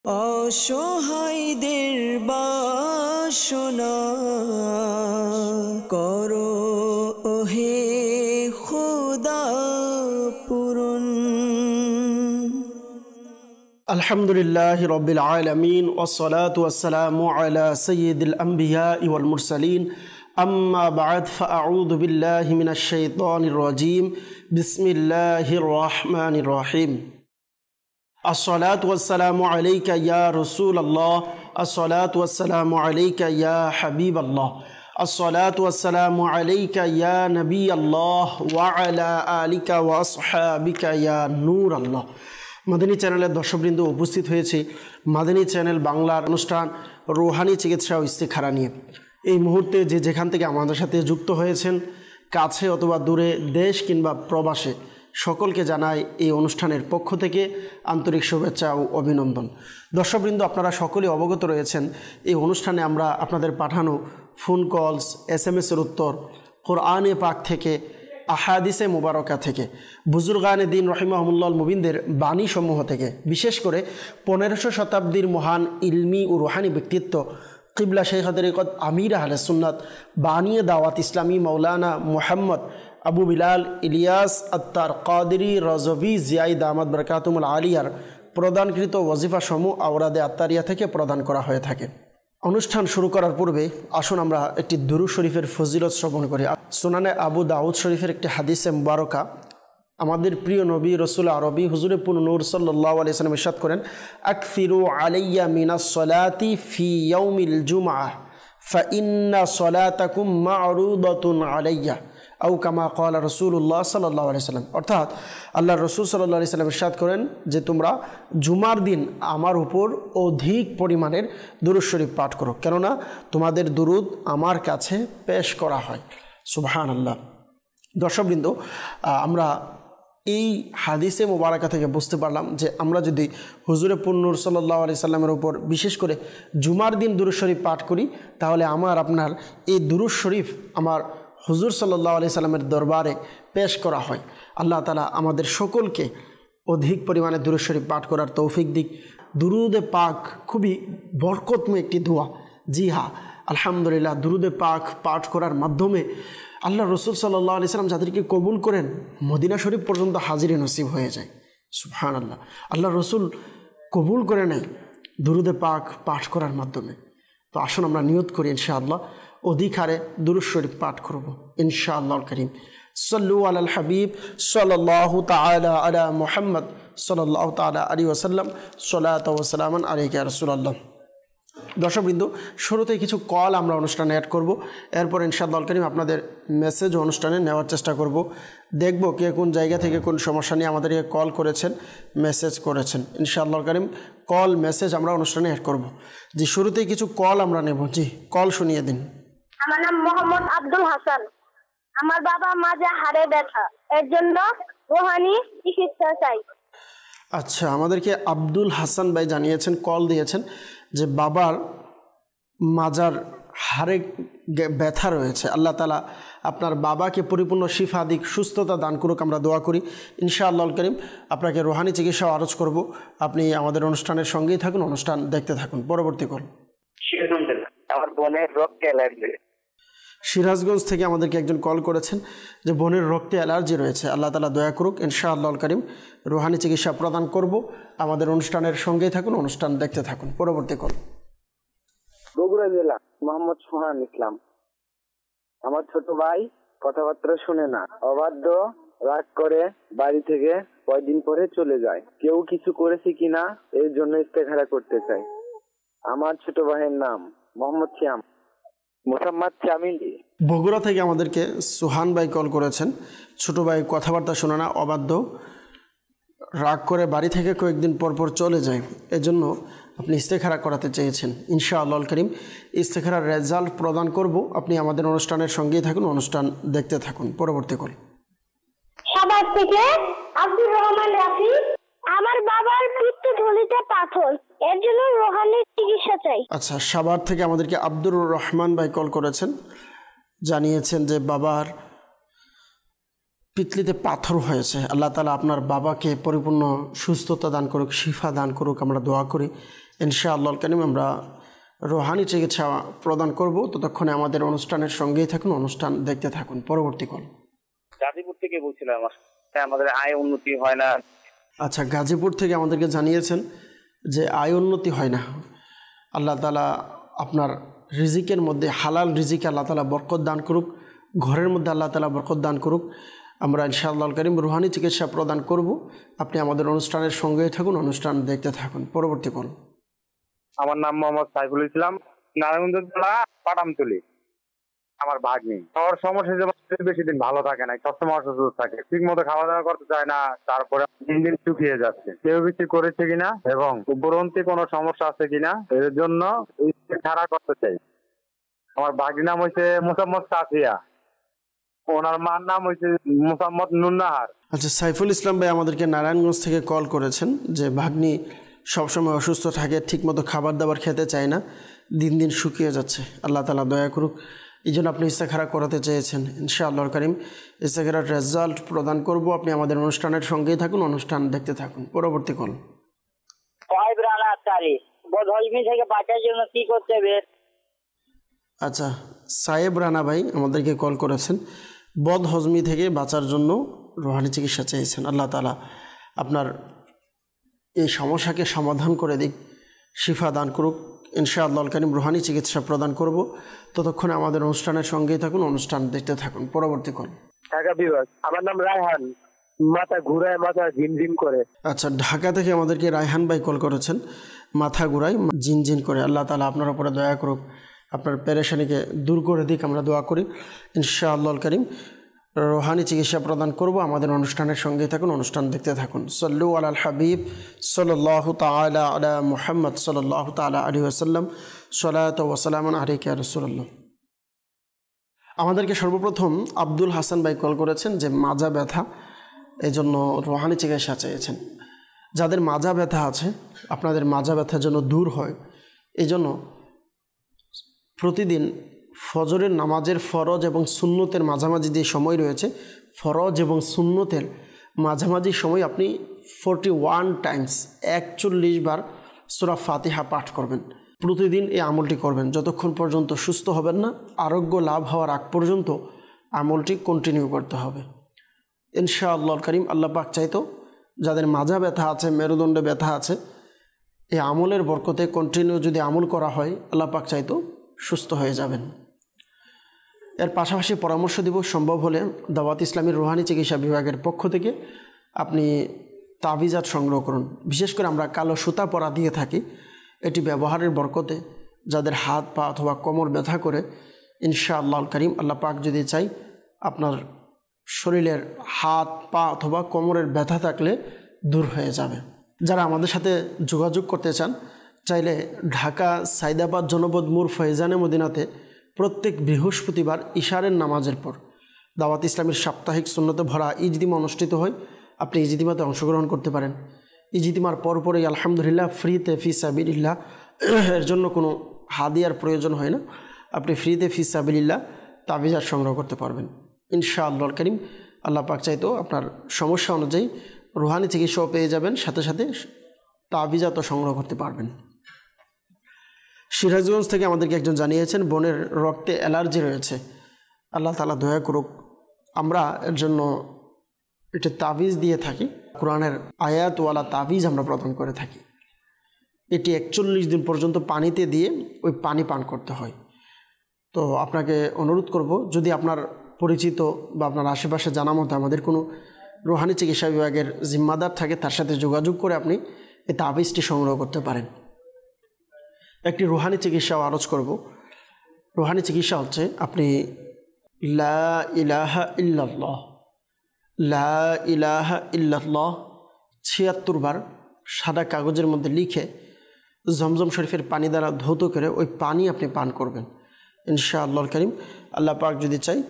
অসহায়দের বাসনা করো ওহে খোদা পূরণ। আলহামদুলিল্লাহি রাব্বিল আলামিন ওয়াসসালাতু ওয়াসসালামু আলা সাইয়্যিদিল আমবিয়া ওয়াল মুরসালিন আম্মা বা'দ ফাআউযু বিল্লাহি মিনাশ শাইতানির রাজীম বিসমিল্লাহির রহমানির রহিম। আসসালাতু ওয়াসসালামু আলাইকা ইয়া রাসূলাল্লাহ, আসসালাতু ওয়াসসালামু আলাইকা ইয়া হাবিবাল্লাহ, আসসালাতু ওয়াসসালামু আলাইকা ইয়া নবিয়াল্লাহ ওয়া আলা আলিকা ওয়া আসহাবিকা ইয়া নূরাল্লাহ। মাদানী চ্যানেলের দর্শকবৃন্দ উপস্থিত হয়েছে মাদানী চ্যানেল বাংলার অনুষ্ঠান রুহানি চিকিৎসা ও ইস্তিখারা নিয়ে। এই মুহূর্তে যে যেখান থেকে আমাদের সাথে যুক্ত হয়েছেন, কাছে অথবা দূরে, দেশ কিংবা প্রবাসে, সকলকে জানাই এই অনুষ্ঠানের পক্ষ থেকে আন্তরিক শুভেচ্ছা ও অভিনন্দন। দর্শকবৃন্দ, আপনারা সকলে অবগত রয়েছেন এই অনুষ্ঠানে আমরা আপনাদের পাঠানো ফোন কলস, SMS-এর উত্তর, কোরআনে পাক থেকে, আহাদিসে মুবারকা থেকে, বুজুর্গানে দিন রহিমাহুল্লাহ মুবিনদের বাণী সমূহ থেকে, বিশেষ করে 1500 শতাব্দীর মহান ইলমি ও রুহানি ব্যক্তিত্ব কিবলা শেখ তরিকত আমির আহলে সুন্নাত বানিয়ে দাওয়াত ইসলামী মৌলানা মুহাম্মদ আবু বিলাল ইলিয়াস আত্তার কাদেরী রজভী জিয়াই দামাত বরকাতুমুল আলিয়ার প্রদানকৃত ওয়াজিফা সমূহ আওরাদে আত্তারিয়া থেকে প্রদান করা হয়ে থাকে। অনুষ্ঠান শুরু করার পূর্বে আসুন আমরা একটি দুরূদ শরীফের ফজিলত শ্রবণ করি। সুনানে আবু দাউদ শরীফের একটি হাদিসে মুবারকা আমাদের প্রিয় নবী রসুল আরবি হুজুরে পুন নূর সাল্লাল্লাহু আলাইহি ওয়াসাল্লাম ইরশাদ করেন, আকসিরু আলাইয়া মিনাস সালাতি ফি ইয়াউমিল জুমআহ ফাইন্না সালাতাকুম মা'রুদাতুন আলাইয়া আও কামা ক্বালা রাসূলুল্লাহ সাল্লাল্লাহু আলাইহি ওয়াসাল্লাম। অর্থাৎ আল্লাহর রসুল সাল্লাল্লাহু আলাইহি ওয়াসাল্লাম ইরশাদ করেন যে তোমরা জুমার দিন আমার উপর অধিক পরিমাণের দুরূদ শরীফ পাঠ করো, কেননা তোমাদের দুরূদ আমার কাছে পেশ করা হয়। সুবহানাল্লাহ। দর্শকবৃন্দ, আমরা এই হাদিসে মোবারকা থেকে বুঝতে পারলাম যে আমরা যদি হুজুরে পুন্নুর সাল্লাল্লাহু আলাইহি সাল্লামের উপর বিশেষ করে জুমার দিন দুরূদ শরীফ পাঠ করি, তাহলে আমার আপনার এই দুরূদ শরীফ আমার হুজুর সাল্লাল্লাহু আলাইহি সাল্লামের দরবারে পেশ করা হয়। আল্লাহ তাআলা আমাদের সকলকে অধিক পরিমাণে দুরূদ শরীফ পাঠ করার তৌফিক দিক। দুরুদে পাক খুবই বরকতময় একটি দোয়া। জি হ্যাঁ, আলহামদুলিল্লাহ, দুরুদে পাক পাঠ করার মাধ্যমে আল্লাহ রসুল সাল্লাল্লাহু আলাইহি সাল্লাম যাদেরকে কবুল করেন মদিনা শরীফ পর্যন্ত হাজিরে নসিব হয়ে যায়। সুবহানাল্লাহ, আল্লাহ রসুল কবুল করে নেয় দুরুদে পাক পাঠ করার মাধ্যমে। তো আসুন আমরা নিয়ত করি ইনশাআল্লাহ অধিক হারে দুরূদ শরীফ পাঠ করব ইনশাআল্লাহুল কারীম। সাল্লু আলাল হাবিব সাল্লাল্লাহু তাআলা আলা মুহাম্মদ সাল্লাল্লাহু তাআলা আলাইহি ওয়াসাল্লাম, সালাতু ওয়া সালামান আলাইকা ইয়া রাসূলুল্লাহ। দর্শকবৃন্দ, শুরুতে কিছু কল আমরা অনুষ্ঠানে অ্যাড করব, এরপর ইনশাআল্লাহুল কারীম আপনাদের মেসেজ অনুষ্ঠানে নেওয়ার চেষ্টা করব। দেখব কে কোন জায়গা থেকে কোন সমস্যা নিয়ে আমাদেরকে কল করেছেন, মেসেজ করেছেন। ইনশাআল্লাহুল কারীম কল মেসেজ আমরা অনুষ্ঠানে অ্যাড করব। জি, শুরুতেই কিছু কল আমরা নেব। জি, কল শুনিয়ে দিন। আমার নাম মোহাম্মদ আব্দুল হাসান। আমার বাবা মাজা হাড়ে ব্যথা, এর জন্য রুহানি চিকিৎসা চাই। আচ্ছা, আমাদেরকে আব্দুল হাসান ভাই জানিয়েছেন, কল দিয়েছেন যে বাবার মাজার হাড়ে ব্যথা রয়েছে। আল্লাহ তাআলা আপনার বাবাকে পরিপূর্ণ শিফা দিক, সুস্থতা দান করুক, আমরা দোয়া করি। ইনশাআল্লাহুল কারীম আপনাকে রুহানি চিকিৎসা আরজ করব। আপনি আমাদের অনুষ্ঠানের সঙ্গেই থাকুন, অনুষ্ঠান দেখতে থাকুন। পরবর্তী কল। আমার বোনের রক্তে অ্যালার্জি। সিরাজগঞ্জ থেকে আমাদেরকে একজন কল করেছেন যে বোনের রক্তে অ্যালার্জি রয়েছে। আল্লাহ তাআলা দয়া করুক, ইনশাআল্লাহুল কারীম রুহানি চিকিৎসা প্রদান করব। আমাদের অনুষ্ঠানের সঙ্গেই থাকুন, অনুষ্ঠান দেখতে থাকুন। পরবর্তী কল। বগুড়া জেলা, মোহাম্মদ সোহান ইসলাম। আমার ছোট ভাই কথাবার্তা শুনে না, অবাধ্য, রাগ করে বাড়ি থেকে কয়দিন পরে চলে যায়। কেউ কিছু করেছে কিনা এর জন্য ইস্তেখারা করতে চাই। আমার ছোট ভাইয়ের নাম মোহাম্মদ শামিল। বগুড়া থেকে আমাদেরকে সোহান ভাই কল করেছেন। ছোট ভাই কথাবার্তা শোনে না, অবাধ্য, রাগ করে বাড়ি থেকে কয়েকদিন পর চলে যায়, এজন্য আপনি ইস্তেখারা করাতে চেয়েছেন। ইনশাআল্লাহুল কারীম ইস্তেখারার রেজাল্ট প্রদান করব। আপনি আমাদের অনুষ্ঠানের সঙ্গেই থাকুন, অনুষ্ঠান দেখতে থাকুন। পরবর্তী কল। সাভার থেকে আব্দুর রহমান রাফি। আমার বাবার পিত্তথলিতে পাথর, এর জন্য রুহানি চিকিৎসা চাই। আচ্ছা, সাভার থেকে আমাদেরকে আব্দুর রহমান ভাই কল করেছেন, জানিয়েছেন যে বাবার পিতলিতে পাথর হয়েছে। আল্লাহ তাআলা আপনার বাবাকে পরিপূর্ণ সুস্থতা দান করুক, শিফা দান করুক, আমরা দোয়া করি। ইনশাআল্লাহ কারীম আমরা রুহানি চিকিৎসা প্রদান করব। ততক্ষণে আমাদের অনুষ্ঠানের সঙ্গেই থাকুন, অনুষ্ঠান দেখতে থাকুন। পরবর্তী কল। গাজীপুর থেকে বলছিলাম, আমাদের আয় উন্নতি হয় না। আচ্ছা, গাজীপুর থেকে আমাদেরকে জানিয়েছেন যে আয় উন্নতি হয় না। আল্লাহ তাআলা আপনার রিজিকের মধ্যে হালাল রিজিকে আল্লাহ তাআলা বরকত দান করুক, ঘরের মধ্যে আল্লাহ তাআলা বরকত দান করুক। আমরা ইনশাআল্লাহ কারীম রুহানি চিকিৎসা প্রদান করব। আপনি আমাদের অনুষ্ঠানের সঙ্গেই থাকুন, অনুষ্ঠান দেখতে থাকুন। পরবর্তী কল। আমার নাম মোহাম্মদ সাইফুল ইসলাম, নারায়ণগঞ্জ জেলা পাটামতলী। আমার ভাগ্নি ওর সমস্যা যে বেশি দিন ভালো থাকে না, সবসময় অসুস্থ থাকে, ঠিক মতো খাওয়া দাওয়া করতে চায় না, তারপরে দিন দিন শুকিয়ে যাচ্ছে। কেউ কিছু করেছে কিনা এবং উপরন্তি কোনো সমস্যা আছে কিনা এর জন্য ইস্তেখারা করতে চাই। আমার ভাগ্নির নাম হয়েছে মোসাম্মদ সাফিয়া, ওনার মার নাম হয়েছে মোসাম্মদ নুন্নাহার। আচ্ছা, সাইফুল ইসলাম ভাই আমাদেরকে নারায়ণগঞ্জ থেকে কল করেছেন যে ভাগ্নি সবসময় অসুস্থ থাকে, ঠিকমতো খাবার দাবার খেতে চায় না, দিন দিন শুকিয়ে যাচ্ছে। আল্লাহ তাআলা দয়া করুক, এই জন্য আপনি ইস্তেখারা করাতে চেয়েছেন। ইনশাআল্লাহ কারীম ইস্তেখারার রেজাল্ট প্রদান করব। আপনি আমাদের অনুষ্ঠানের সঙ্গেই থাকুন, অনুষ্ঠান দেখতে থাকুন। পরবর্তী কল। বদহজমি থেকে বাঁচার জন্য কি করতে হবে? আচ্ছা, সাহেব রানা ভাই আমাদেরকে কল করেছেন, বদহজমি থেকে বাঁচার জন্য রুহানি চিকিৎসা চেয়েছেন। আল্লাহ তাআলা আপনার এই সমস্যাকে সমাধান করে দিক, শিফা দান করুক। ইনশাআল্লাহ কারীম রুহানি চিকিৎসা প্রদান করব। ততক্ষণে আমাদের অনুষ্ঠানের সঙ্গেই থাকুন, অনুষ্ঠান দেখতে থাকুন। পরবর্তী কল। ঢাকা বিভাগ, আমার নাম রায়হান, মাথা ঘুরায়, মাথা ঝিমঝিম করে। আচ্ছা, ঢাকা থেকে আমাদেরকে রায়হান ভাই কল করেছেন, মাথা ঘুরায়, জিনজিন করে। আল্লাহ তাআলা আপনার উপরে দয়া করুক, আপনার পেরেশানিকে দূর করে দিক, আমরা দোয়া করি। ইনশাআল্লাহ কারীম রুহানি চিকিৎসা প্রদান করব। আমাদের অনুষ্ঠানের সঙ্গেই থাকুন, অনুষ্ঠান দেখতে থাকুন। সল্লু আলাল হাবিব সাল্লাল্লাহু তাআলা আলা মুহাম্মদ সাল্লাল্লাহু তাআলা আলাইহি ওয়াসাল্লাম, সালাতু ওয়া সালামুন আলাইকা ইয়া রাসূলুল্লাহ। আমাদেরকে সর্বপ্রথম আব্দুল হাসান ভাই কল করেছেন যে মাজা ব্যথা, এই জন্য রুহানি চিকিৎসা চেয়েছেন। যাদের মাজা ব্যথা আছে, আপনাদের মাজা ব্যথা যেন দূর হয়, এই জন্য প্রতিদিন ফজরের নামাজের ফরজ এবং সুন্নতের মাঝামাঝি যে সময় রয়েছে, ফরজ এবং সুন্নতের মাঝামাঝি সময় আপনি 41 টাইমস 41 বার সূরা ফাতিহা পাঠ করবেন। প্রতিদিন এই আমলটি করবেন যতক্ষণ পর্যন্ত সুস্থ হবেন না, আরোগ্য লাভ হওয়ার আগ পর্যন্ত আমলটি কন্টিনিউ করতে হবে। ইনশাআল্লাহ কারীম আল্লাহ পাক চাইতো যাদের মাজা ব্যথা আছে, মেরুদণ্ডে ব্যথা আছে, এই আমলের বরকতে কন্টিনিউ যদি আমল করা হয়, আল্লাহ পাক চাইতো সুস্থ হয়ে যাবেন। এর পাশাপাশি পরামর্শ দিব, সম্ভব হলে দাওয়াত ইসলামীর রুহানি চিকিৎসা বিভাগের পক্ষ থেকে আপনি তাবিজাত সংগ্রহ করুন। বিশেষ করে আমরা কালো সুতা পরা দিয়ে থাকি, এটি ব্যবহারের বরকতে যাদের হাত পা অথবা কোমর ব্যথা করে, ইনশাআল্লাহ কারীম আল্লাহ পাক যদি চাই আপনার শরীরের হাত পা অথবা কোমরের ব্যথা থাকলে দূর হয়ে যাবে। যারা আমাদের সাথে যোগাযোগ করতে চান, চাইলে ঢাকা সাইদাবাদ জনপদ মোড় ফয়জানে মদিনাতে প্রত্যেক বৃহস্পতিবার ইশারের নামাজের পর দাওয়াত ইসলামের সাপ্তাহিক সুন্নতে ভরা ইজতিমা অনুষ্ঠিত হয়। আপনি ইজতিমাতে অংশগ্রহণ করতে পারেন। ইজতিমার পরপরই আলহামদুলিল্লাহ ফ্রিতে ফি সাবিলিল্লাহ, এর জন্য কোনো হাদিয়ার প্রয়োজন হয় না, আপনি ফ্রিতে ফি সাবিলিল্লাহ তাবিজাত সংগ্রহ করতে পারবেন ইনশাআল্লাহ কারীম। আল্লাহ পাক চাইতো আপনার সমস্যা অনুযায়ী রুহানি চিকিৎসাও পেয়ে যাবেন, সাথে সাথে তাবিজাতও সংগ্রহ করতে পারবেন। সিরাজগঞ্জ থেকে আমাদেরকে একজন জানিয়েছেন বোনের রক্তে অ্যালার্জি রয়েছে। আল্লাহ তাআলা দয়া করুক, আমরা এর জন্য এটা তাবিজ দিয়ে থাকি, কোরআনের আয়াতওয়ালা তাবিজ আমরা প্রদান করে থাকি। এটি 41 দিন পর্যন্ত পানিতে দিয়ে ওই পানি পান করতে হয়। তো আপনাকে অনুরোধ করব, যদি আপনার পরিচিত বা আপনার আশেপাশে জানা মতো আমাদের কোনো রুহানি চিকিৎসা বিভাগের জিম্মাদার থাকে, তার সাথে যোগাযোগ করে আপনি এই তাবিজটি সংগ্রহ করতে পারেন। একটি রুহানি চিকিৎসাও আরজ করব। রুহানি চিকিৎসা হচ্ছে আপনি লা ইলাহা ইল্লাল্লাহ, লা ইলাহা ইল্লাল্লাহ 76 বার সাদা কাগজের মধ্যে লিখে জমজম শরীফের পানি দ্বারা ধৌত করে ওই পানি আপনি পান করবেন ইনশাআল্লাহ কারীম। আল্লাহ পাক যদি চাই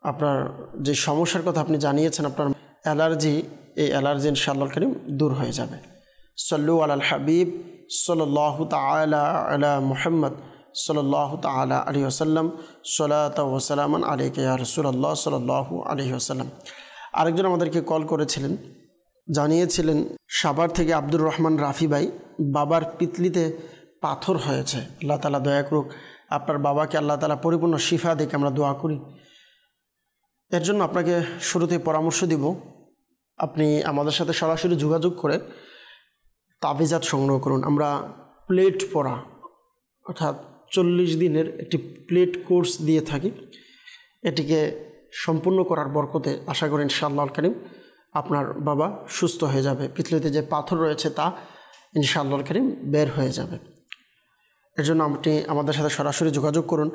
আপনার যে সমস্যার কথা আপনি জানিয়েছেন, আপনার অ্যালার্জি, এই অ্যালার্জি ইনশাআল্লাহ কারীম দূর হয়ে যাবে। সল্লু আলাল হাবিব সাল্লাল্লাহু তাআলা আলা মুহাম্মদ সাল্লাল্লাহু তাআলা আলাইহি ওয়াসাল্লাম, সালাতু ওয়া সালামান আলাইকা ইয়া রাসূলুল্লাহ সাল্লাল্লাহু আলাইহি ওয়াসাল্লাম। আরেকজন আমাদেরকে কল করেছিলেন, জানিয়েছিলেন সাভার থেকে আব্দুর রহমান রাফি ভাই, বাবার পিতলিতে পাথর হয়েছে, আল্লাহ তাআলা দয়া করুক, আপনার বাবাকে আল্লাহ তাআলা পরিপূর্ণ শিফা দিকে আমরা দোয়া করি। এর জন্য আপনাকে শুরুতে পরামর্শ দিব, আপনি আমাদের সাথে সরাসরি যোগাযোগ করে তাবিজাত সংগ্রহ করুন। আমরা প্লেট পড়া অর্থাৎ 40 দিনের একটি প্লেট কোর্স দিয়ে থাকি। এটিকে সম্পূর্ণ করার বরকতে আশা করি ইনশাআল্লাহ কারীম আপনার বাবা সুস্থ হয়ে যাবে, পিতলিতে যে পাথর রয়েছে তা ইনশাআল্লাহ কারীম বের হয়ে যাবে। এর জন্য আপনি আমাদের সাথে সরাসরি যোগাযোগ করুন,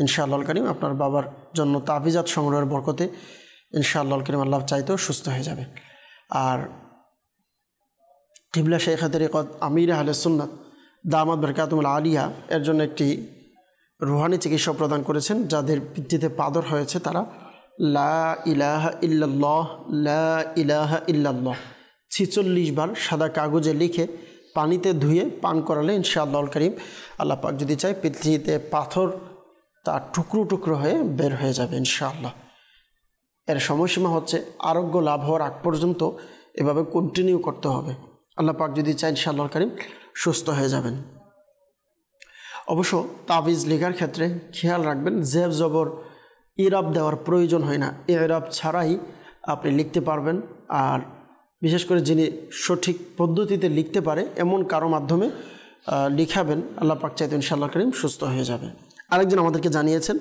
ইনশাআল্লাহ কারীম আপনার বাবার জন্য তাবিজাত সংগ্রহের বরকতে ইনশাআল্লাহ কারীম আল্লাহ চাইতেও সুস্থ হয়ে যাবে। আর কিবলা শেখ তরিকত আমির আহলে সুন্নাত দামাত বরকাতুল আলিয়া এর জন্য একটি রুহানি চিকিৎসা প্রদান করেছেন। যাদের পিতৃতে পাথর হয়েছে তারা লা ইলাহা ইল্লাল্লাহ লা ইলাহা ইল্লাল্লাহ 46 বার সাদা কাগজে লিখে পানিতে ধুয়ে পান করালে ইনশাআল্লাহ কারীম আল্লাহ পাক যদি চায় পিতৃতে পাথর তা টুকরো টুকরো হয়ে বের হয়ে যাবে ইনশাআল্লাহ। এর সময়সীমা হচ্ছে আরোগ্য লাভ হওয়ার আগ পর্যন্ত এভাবে কন্টিনিউ করতে হবে। আল্লাহ পাক যদি চায় ইনশাআল্লাহ কারীম সুস্থ হয়ে যাবেন। অবশ্য তাবিজ লেখার ক্ষেত্রে খেয়াল রাখবেন, জেব জবর ইরাব দেওয়ার প্রয়োজন হয় না, ইরাব ছাড়াই আপনি লিখতে পারবেন। আর বিশেষ করে যিনি সঠিক পদ্ধতিতে লিখতে পারে এমন কারো মাধ্যমে লিখাবেন, আল্লাহ পাক চাইতে ইনশাআল্লাহ কারীম সুস্থ হয়ে যাবে। আরেকজন আমাদেরকে জানিয়েছেন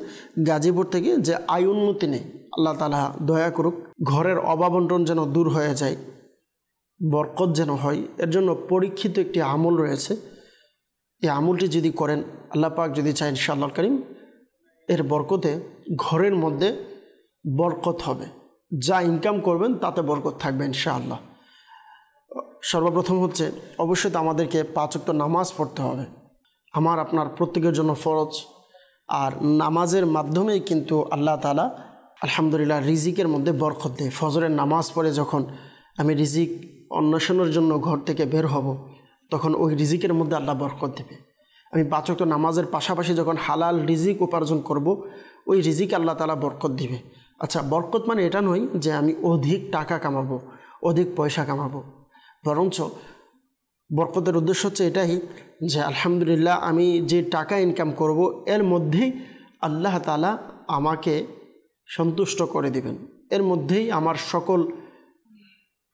গাজীপুর থেকে যে আয় উন্নতি নেই, আল্লাহ তাআলা দয়া করুক, ঘরের অভাবন্টন যেন দূর হয়ে যায়, বরকত যেন হয়, এর জন্য পরীক্ষিত একটি আমল রয়েছে। এই আমলটি যদি করেন আল্লাহ পাক যদি চায় ইনশাআল্লাহ কারীম এর বরকতে ঘরের মধ্যে বরকত হবে, যা ইনকাম করবেন তাতে বরকত থাকবে ইনশাআল্লাহ। সর্বপ্রথম হচ্ছে অবশ্যই তো আমাদেরকে 5 ওয়াক্ত নামাজ পড়তে হবে, আমার আপনার প্রত্যেকের জন্য ফরজ। আর নামাজের মাধ্যমেই কিন্তু আল্লাহ তাআলা আলহামদুলিল্লাহ রিজিকের মধ্যে বরকত দেয়। ফজরের নামাজ পড়ে যখন আমি রিজিক অন্বেষণের জন্য ঘর থেকে বের হব তখন ওই রিজিকের মধ্যে আল্লাহ বরকত দেবে। আমি 5 ওয়াক্ত নামাজের পাশাপাশি যখন হালাল রিজিক উপার্জন করব ওই রিজিক আল্লাহ তাআলা বরকত দিবে। আচ্ছা, বরকত মানে এটা নয় যে আমি অধিক টাকা কামাবো, অধিক পয়সা কামাবো, বরঞ্চ বরকতের উদ্দেশ্য হচ্ছে এটাই যে আলহামদুলিল্লাহ আমি যে টাকা ইনকাম করব এর মধ্যেই আল্লাহ তাআলা আমাকে সন্তুষ্ট করে দিবেন, এর মধ্যেই আমার সকল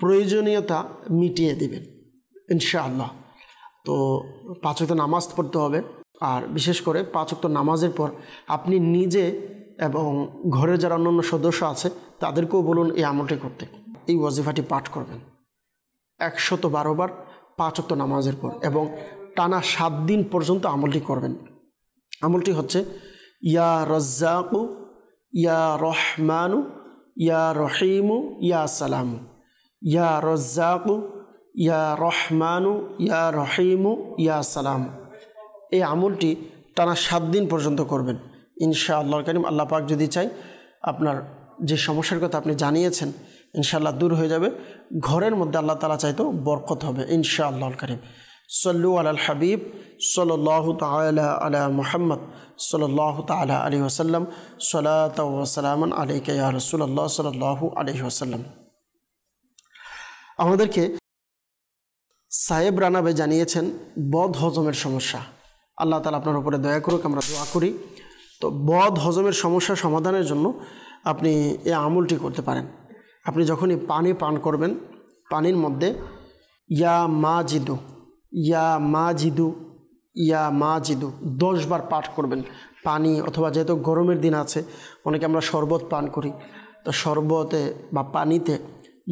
প্রয়োজনীয়তা মিটিয়ে দিবেন ইনশাআল্লাহ। তো 5 ওয়াক্ত নামাজ পড়তে হবে। আর বিশেষ করে 5 ওয়াক্ত নামাজের পর আপনি নিজে এবং ঘরের যারা অন্যান্য সদস্য আছে তাদেরকেও বলুন এই আমলটি করতে। এই ওয়াজিফাটি পাঠ করবেন 112 বার 5 ওয়াক্ত নামাজের পর, এবং টানা 7 দিন পর্যন্ত আমলটি করবেন। আমলটি হচ্ছে ইয়া রাজ্জাকু ইয়া রহমানু ইয়া রহিমু ইয়া সালামু, ইয়া রাজ্জাকু ইয়া রহমানু ইয়া রহিমু ইয়া সালামু। এই আমলটি টানা 7 দিন পর্যন্ত করবেন ইনশাআল্লাহ কারীম। আল্লাহ পাক যদি চাই আপনার যে সমস্যার কথা আপনি জানিয়েছেন ইনশাআল্লাহ দূর হয়ে যাবে, ঘরের মধ্যে আল্লাহ তাআলা চাইতো বরকত হবে ইনশাআল্লাহ কারীম। সাল্লু আলাল হাবিব সাল্লাল্লাহু তাআলা আলা মুহাম্মদ সাল্লাল্লাহু তাআলা আলাইহি ওয়াসাল্লাম, সালাতাও ওয়া সালামান আলাইকা ইয়া রাসূলুল্লাহ সাল্লাল্লাহু আলাইহি ওয়াসাল্লাম। আমাদেরকে সাহেব রানা ভাই জানিয়েছেন বদ হজমের সমস্যা, আল্লাহ তাআলা আপনার উপরে দয়া করুক, আমরা দোয়া করি। তো বদ হজমের সমস্যা সমাধানের জন্য আপনি এই আমলটি করতে পারেন। আপনি যখনই পানি পান করবেন পানির মধ্যে ইয়া মাজিদু ইয়া মাজিদু ইয়া মাজিদু 10 বার পাঠ করবেন। পানি অথবা যেহেতু গরমের দিন আছে অনেকে আমরা শরবত পান করি, তো শরবতে বা পানিতে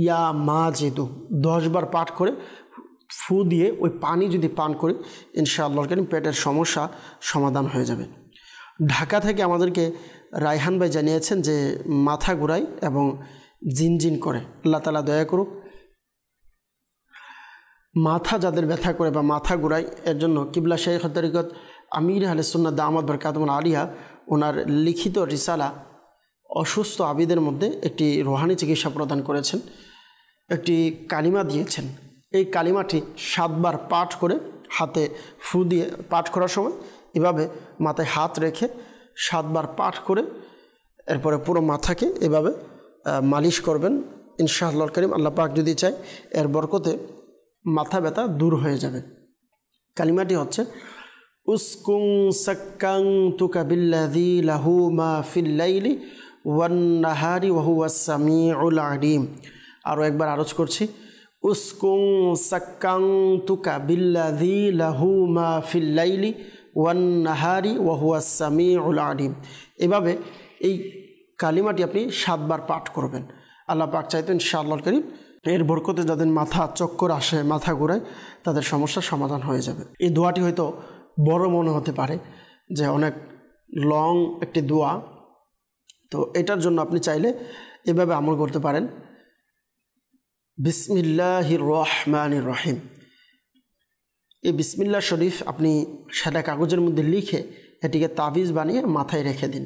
ইয়া মাজিদু 10 বার পাঠ করে ফু দিয়ে ওই পানি যদি পান করি ইনশাআল্লাহ কারীম পেটের সমস্যা সমাধান হয়ে যাবে। ঢাকা থেকে আমাদেরকে রায়হান ভাই জানিয়েছেন যে মাথা ঘুরায় এবং জিনজিন করে, আল্লাহ তাআলা দয়া করুক। মাথা যাদের ব্যথা করে বা মাথা ঘুরায় এর জন্য কিবলা শেখ তরিকত আমির আহলে সুন্নাত দামাত বরকাতুল আলিয়া ওনার লিখিত রিসালা অসুস্থ আবিদের মধ্যে একটি রুহানি চিকিৎসা প্রদান করেছেন, একটি কালিমা দিয়েছেন। এই কালিমাটি 7 বার পাঠ করে হাতে ফু দিয়ে পাঠ করার সময় এভাবে মাথায় হাত রেখে 7 বার পাঠ করে এরপরে পুরো মাথাকে এভাবে মালিশ করবেন ইনশাআল্লাহ কারীম। আল্লাহ পাক যদি চায় এর বরকতে মাথা ব্যথা দূর হয়ে যাবে। কালিমাটি হচ্ছে উসকুং সাক্কাং তুকা বিল্লাযী লাহু মা ফিল লাইলি ওয়ান নাহারি ওয়া হুয়াস সামিউল আলিম। আরও একবার আরজ করছি, উসকুং সাক্কাং তুকা বিল্লাযী লাহু মা ফিল লাইলি ওয়ান নাহারি ওয়া হুয়াস সামিউল আলিম। এভাবে এই কালিমাটি আপনি 7 বার পাঠ করবেন। আল্লাহ পাক চাইতো ইনশাআল্লাহ কারীম এর বরকতে যাদের মাথা চক্কর আসে, মাথা ঘোরায়, তাদের সমস্যার সমাধান হয়ে যাবে। এই দোয়াটি হয়তো বড় মনে হতে পারে যে অনেক লং একটি দোয়া, তো এটার জন্য আপনি চাইলে এভাবে আমল করতে পারেন। বিসমিল্লাহির রহমানির রহিম। এই বিসমিল্লাহ শরীফ আপনি সাদা কাগজের মধ্যে লিখে এটিকে তাবিজ বানিয়ে মাথায় রেখে দিন,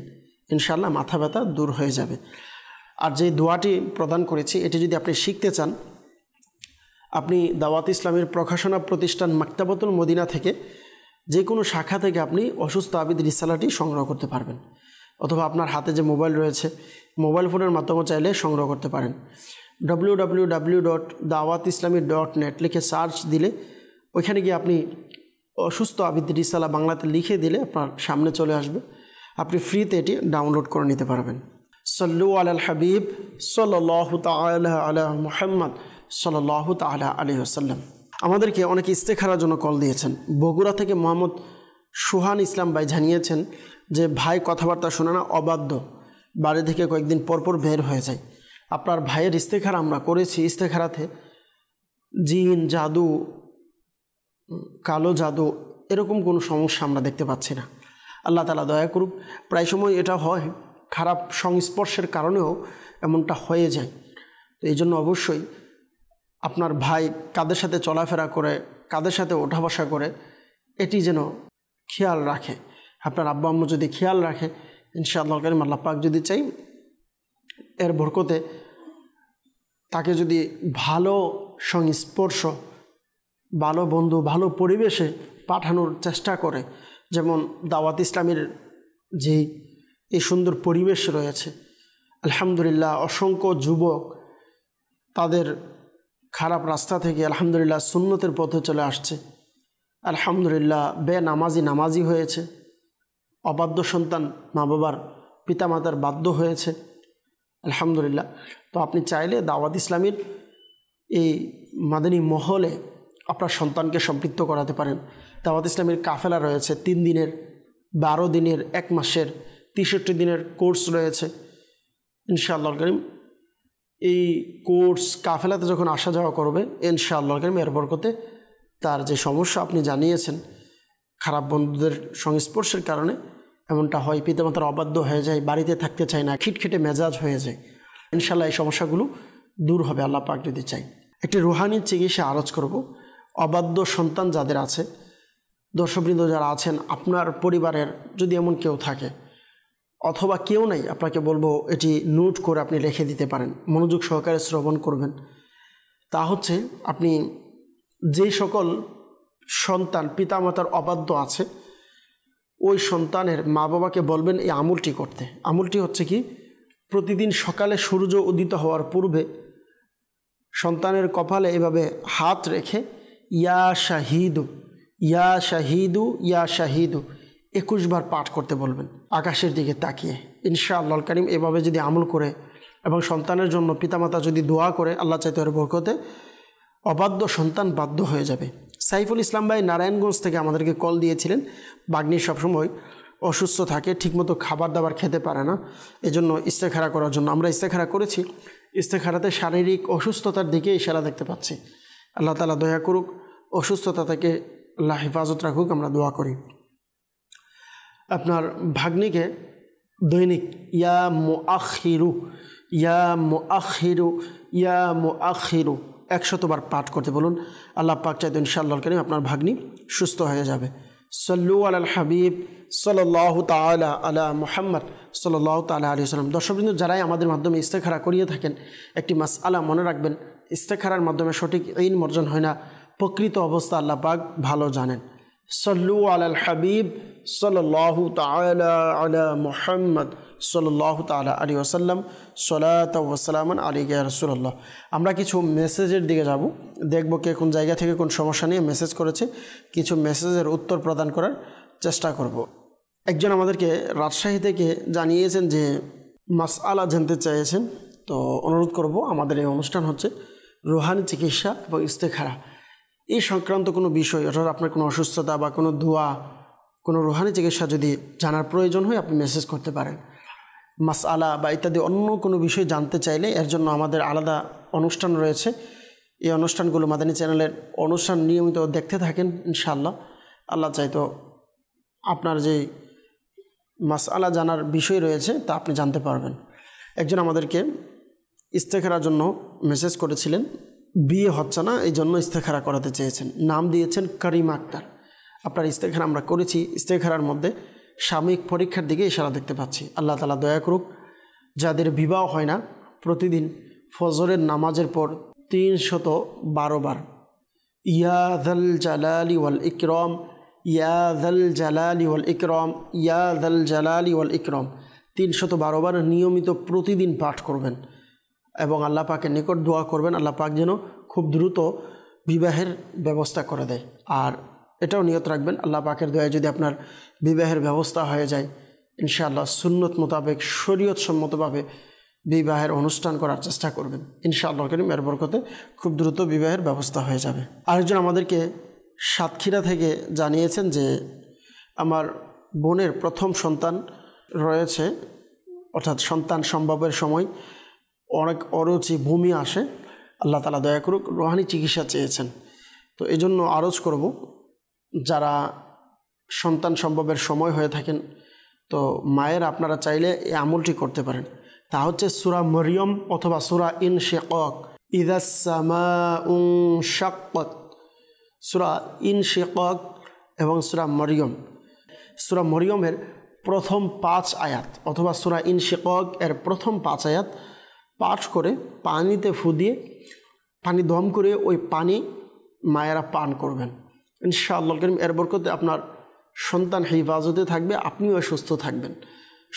ইনশাআল্লাহ মাথা ব্যথা দূর হয়ে যাবে। আর যে দোয়াটি প্রদান করেছি এটি যদি আপনি শিখতে চান, আপনি দাওয়াত ইসলামের প্রকাশনা প্রতিষ্ঠান মাকতাবাতুল মদিনা থেকে যে কোনো শাখা থেকে আপনি অসুস্থ আবিদ রিসালাটি সংগ্রহ করতে পারবেন, অথবা আপনার হাতে যে মোবাইল রয়েছে মোবাইল ফোনের মাধ্যমে চাইলে সংগ্রহ করতে পারেন। www.dawatislami.net লিখে সার্চ দিলে ওইখানে গিয়ে আপনি অসুস্থ আবিদ রিসালা বাংলাতে লিখে দিলে আপনার সামনে চলে আসবে, আপনি ফ্রিতে এটি ডাউনলোড করে নিতে পারবেন। সাল্লু আলাল হাবিব সাল্লাল্লাহু তাআলা আলা মুহাম্মদ সাল্লাল্লাহু তাআলা আলাইহি ওয়াসাল্লাম। আমাদেরকে অনেকে ইস্তেখারার জন্য কল দিয়েছেন। বগুড়া থেকে মোহাম্মদ সোহান ইসলাম ভাই জানিয়েছেন যে ভাই কথাবার্তা শোনে না, অবাধ্য, বাড়ি থেকে কয়েকদিন পরপর বের হয়ে যায়। আপনার ভাইয়ের ইস্তেখারা আমরা করেছি। ইস্তেখারাতে জিন, জাদু, কালো জাদু এরকম কোনো সমস্যা আমরা দেখতে পাচ্ছি না। আল্লাহ তাআলা দয়া করুক। প্রায় সময় এটা হয়, খারাপ সংস্পর্শের কারণেও এমনটা হয়ে যায়। তো এই জন্য অবশ্যই আপনার ভাই কাদের সাথে চলাফেরা করে, কাদের সাথে ওঠা বসা করে, এটি যেন খেয়াল রাখে। আপনার আব্বা আম্মু যদি খেয়াল রাখে, ইনশাআল্লাহ কারীম আল্লাহ পাক যদি চাই এর বরকতে তাকে যদি ভালো সংস্পর্শ, ভালো বন্ধু, ভালো পরিবেশে পাঠানোর চেষ্টা করে, যেমন দাওয়াত ইসলামের যে এই সুন্দর পরিবেশ রয়েছে, আলহামদুলিল্লাহ অসংখ্য যুবক তাদের খারাপ রাস্তা থেকে আলহামদুলিল্লাহ সুন্নতের পথে চলে আসছে। আলহামদুলিল্লাহ নামাজি হয়েছে, অবাধ্য সন্তান মা বাবার পিতামাতার বাধ্য হয়েছে, আলহামদুলিল্লাহ। তো আপনি চাইলে দাওয়াত ইসলামের এই মাদানী মহলে আপনার সন্তানকে সম্পৃক্ত করাতে পারেন। দাওয়াত ইসলামের কাফেলা রয়েছে, 3 দিনের, 12 দিনের, 1 মাসের, 63 দিনের কোর্স রয়েছে। ইনশাআল্লাহ কারীম এই কোর্স কাফেলাতে যখন আসা যাওয়া করবে, ইনশাআল্লাহ কারীম এর বরকতে তার যে সমস্যা আপনি জানিয়েছেন, খারাপ বন্ধুদের সংস্পর্শের কারণে এমনটা হয়, পিতামাতার অবাধ্য হয়ে যায়, বাড়িতে থাকতে চায় না, খিটখিটে মেজাজ হয়ে যায়, ইনশাআল্লাহ এই সমস্যাগুলো দূর হবে আল্লাহ পাক যদি চাই। একটি রুহানি চিকিৎসা আরজ করব। অবাধ্য সন্তান যাদের আছে, দর্শকবৃন্দ যারা আছেন, আপনার পরিবারের যদি এমন কেউ থাকে অথবা কেউ নাই, আপনাকে বলবো এটি নোট করে আপনি রেখে দিতে পারেন, মনোযোগ সহকারে শ্রবণ করবেন। তা হচ্ছে আপনি যেই সকল সন্তান পিতামাতার অবাধ্য আছে, ওই সন্তানের মা বাবাকে বলবেন এই আমলটি করতে। আমলটি হচ্ছে কি, প্রতিদিন সকালে সূর্য উদিত হওয়ার পূর্বে সন্তানের কপালে এভাবে হাত রেখে ইয়া শাহিদু ইয়া শাহিদু ইয়া শাহিদু 21 বার পাঠ করতে বলবেন আকাশের দিকে তাকিয়ে। ইনশাআল্লাহ কারীম এভাবে যদি আমল করে এবং সন্তানের জন্য পিতামাতা যদি দোয়া করে, আল্লাহ চাইতে এর বরকতে অবাধ্য সন্তান বাধ্য হয়ে যাবে। সাইফুল ইসলাম ভাই নারায়ণগঞ্জ থেকে আমাদেরকে কল দিয়েছিলেন। বাগ্নি সবসময় অসুস্থ থাকে, ঠিকমতো খাবার দাবার খেতে পারে না, এজন্য ইস্তেখারা করার জন্য আমরা ইস্তেখারা করেছি। ইস্তেখারাতে শারীরিক অসুস্থতার দিকে ইশারা দেখতে পাচ্ছি। আল্লাহ তাআলা দয়া করুক, অসুস্থতা থেকে আল্লাহ হেফাজত রাখুক, আমরা দোয়া করি। আপনার ভাগ্নিকে দৈনিক ইয়া মুআখিরু ইয়া মুআখিরু ইয়া মুআখিরু 100 বার পাঠ করতে বলুন। আল্লাহ পাক চাইতে ইনশাআল্লাহ কারীম আপনার ভাগ্নি সুস্থ হয়ে যাবে। সাল্লু আলাল হাবিব সাল্লাল্লাহু তাআলা আলা মুহাম্মদ সাল্লাল্লাহু তাআলা আলাইহি ওয়াসাল্লাম। দর্শকবৃন্দ, যারাই আমাদের মাধ্যমে ইস্তেখারা করিয়ে থাকেন, একটি মাসআলা মনে রাখবেন, ইস্তেখারার মাধ্যমে সঠিক ইলম অর্জন হয় না, প্রকৃত অবস্থা আল্লাহ পাক ভালো জানেন। সল্লু আলাল হাবিব সাল্লাল্লাহু তাআলা আলা মুহাম্মদ সাল্লাল্লাহু তাআলা আলাইহি ওয়াসাল্লাম সালাতু ওয়া সালামান আলাইকা ইয়া রাসূলুল্লাহ। আমরা কিছু মেসেজের দিকে যাব, দেখব কে কোন জায়গা থেকে কোন সমস্যা নিয়ে মেসেজ করেছে, কিছু মেসেজের উত্তর প্রদান করার চেষ্টা করব। একজন আমাদেরকে রাজশাহী থেকে জানিয়েছেন যে মাসআলা জানতে চেয়েছেন, তো অনুরোধ করব, আমাদের এই অনুষ্ঠান হচ্ছে রুহানি চিকিৎসা এবং ইস্তেখারা, এই সংক্রান্ত কোনো বিষয়, অর্থাৎ আপনার কোনো অসুস্থতা বা কোনো দোয়া, কোনো রুহানি চিকিৎসা যদি জানার প্রয়োজন হয় আপনি মেসেজ করতে পারেন। মাসআলা বা ইত্যাদি অন্য কোনো বিষয় জানতে চাইলে এর জন্য আমাদের আলাদা অনুষ্ঠান রয়েছে। এই অনুষ্ঠানগুলো মাদানী চ্যানেলের অনুষ্ঠান নিয়মিত দেখতে থাকেন, ইনশাআল্লাহ আল্লাহ চাইতো আপনার যে মাসআলা জানার বিষয় রয়েছে তা আপনি জানতে পারবেন। একজন আমাদেরকে ইস্তেখারার জন্য মেসেজ করেছিলেন, বিয়ে হচ্ছে না এই জন্য ইস্তেখারা করাতে চেয়েছেন, নাম দিয়েছেন করিম আক্তার। আপনার ইস্তেখারা আমরা করেছি, ইস্তেখারার মধ্যে সাময়িক পরীক্ষার দিকে ইশারা দেখতে পাচ্ছি। আল্লাহ তাআলা দয়া করুক, যাদের বিবাহ হয় না প্রতিদিন ফজরের নামাজের পর 312 বার ইয়া যাল জালালি ওয়াল ইকরাম, ইয়া যাল জালালি ওয়াল ইকরাম, ইয়া যাল জালালি ওয়াল ইকরাম 312 বার নিয়মিত প্রতিদিন পাঠ করবেন এবং আল্লাহ পাকের নিকট দোয়া করবেন আল্লাহ পাক যেন খুব দ্রুত বিবাহের ব্যবস্থা করে দেয়। আর এটাও নিয়ত রাখবেন, আল্লাহ পাকের দয়ায় যদি আপনার বিবাহের ব্যবস্থা হয়ে যায় ইনশাআল্লাহ সুন্নত মোতাবেক শরীয়ত সম্মতভাবে বিবাহের অনুষ্ঠান করার চেষ্টা করবেন, ইনশাআল্লাহ কারীম এর বরকতে খুব দ্রুত বিবাহের ব্যবস্থা হয়ে যাবে। আরেকজন আমাদেরকে সাতক্ষীরা থেকে জানিয়েছেন যে আমার বোনের প্রথম সন্তান রয়েছে, অর্থাৎ সন্তান সম্ভবের সময় অনেক অরুচি ভূমি আসে, আল্লাহ তাআলা দয়া করুক, রুহানি চিকিৎসা চেয়েছেন। তো এই জন্য আরজ করব, যারা সন্তান সম্ভবের সময় হয়ে থাকেন তো মায়ের আপনারা চাইলে এই আমলটি করতে পারেন। তা হচ্ছে সূরা মরিয়ম অথবা সূরা ইনশিকাক, ইযাস সামাউ শাক্কাত, সূরা ইনশিকাক এবং সূরা মরিয়ম। সূরা মরিয়মের প্রথম 5 আয়াত অথবা সূরা ইনশিকাক এর প্রথম 5 আয়াত পাঠ করে পানিতে ফু দিয়ে পানি দম করে ওই পানি মায়েরা পান করবেন, ইনশাআল্লাহ কারীম এর বরকতে আপনার সন্তান হেফাজতে থাকবে, আপনিও সুস্থ থাকবেন।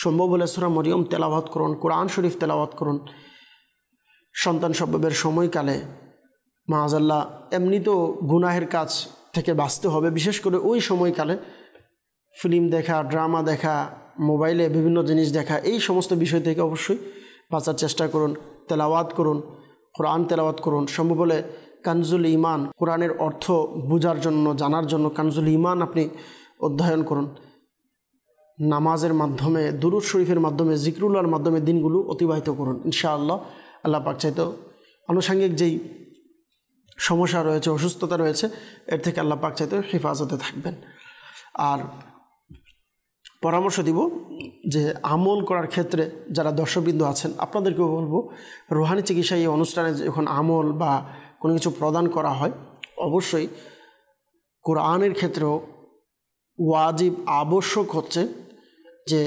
সম্ভব হলে সূরা মরিয়ম তেলাওয়াত করুন, কোরআন শরীফ তেলাওয়াত করুন। সন্তান সম্ভবের সময়কালে মাআযাল্লাহ এমনিতেও গুনাহের কাজ থেকে বাঁচতে হবে, বিশেষ করে ওই সময়কালে ফিল্ম দেখা, ড্রামা দেখা, মোবাইলে বিভিন্ন জিনিস দেখা, এই সমস্ত বিষয় থেকে অবশ্যই বাঁচার চেষ্টা করুন। তেলাওয়াত করুন, কোরআন তেলাওয়াত করুন। সম্ভব হলে কানজুল ঈমান, কোরআনের অর্থ বোঝার জন্য, জানার জন্য কানজুল ঈমান আপনি অধ্যয়ন করুন। নামাজের মাধ্যমে, দুরূদ শরীফের মাধ্যমে, জিকরুল্লাহর মাধ্যমে দিনগুলো অতিবাহিত করুন, ইনশাআল্লাহ আল্লাহ পাক চাইতো আনুষঙ্গিক যেই সমস্যা রয়েছে, অসুস্থতা রয়েছে, এর থেকে আল্লাহ পাক চাইতো হেফাজতে থাকবেন। আর পরামর্শ দিব যে আমল করার ক্ষেত্রে যারা দর্শকবৃন্দ আছেন আপনাদেরকেও বলবো, রুহানি চিকিৎসা এই অনুষ্ঠানে যখন আমল বা কোনো কিছু প্রদান করা হয় অবশ্যই কোরআনের ক্ষেত্রেও ওয়াজিব আবশ্যক হচ্ছে যে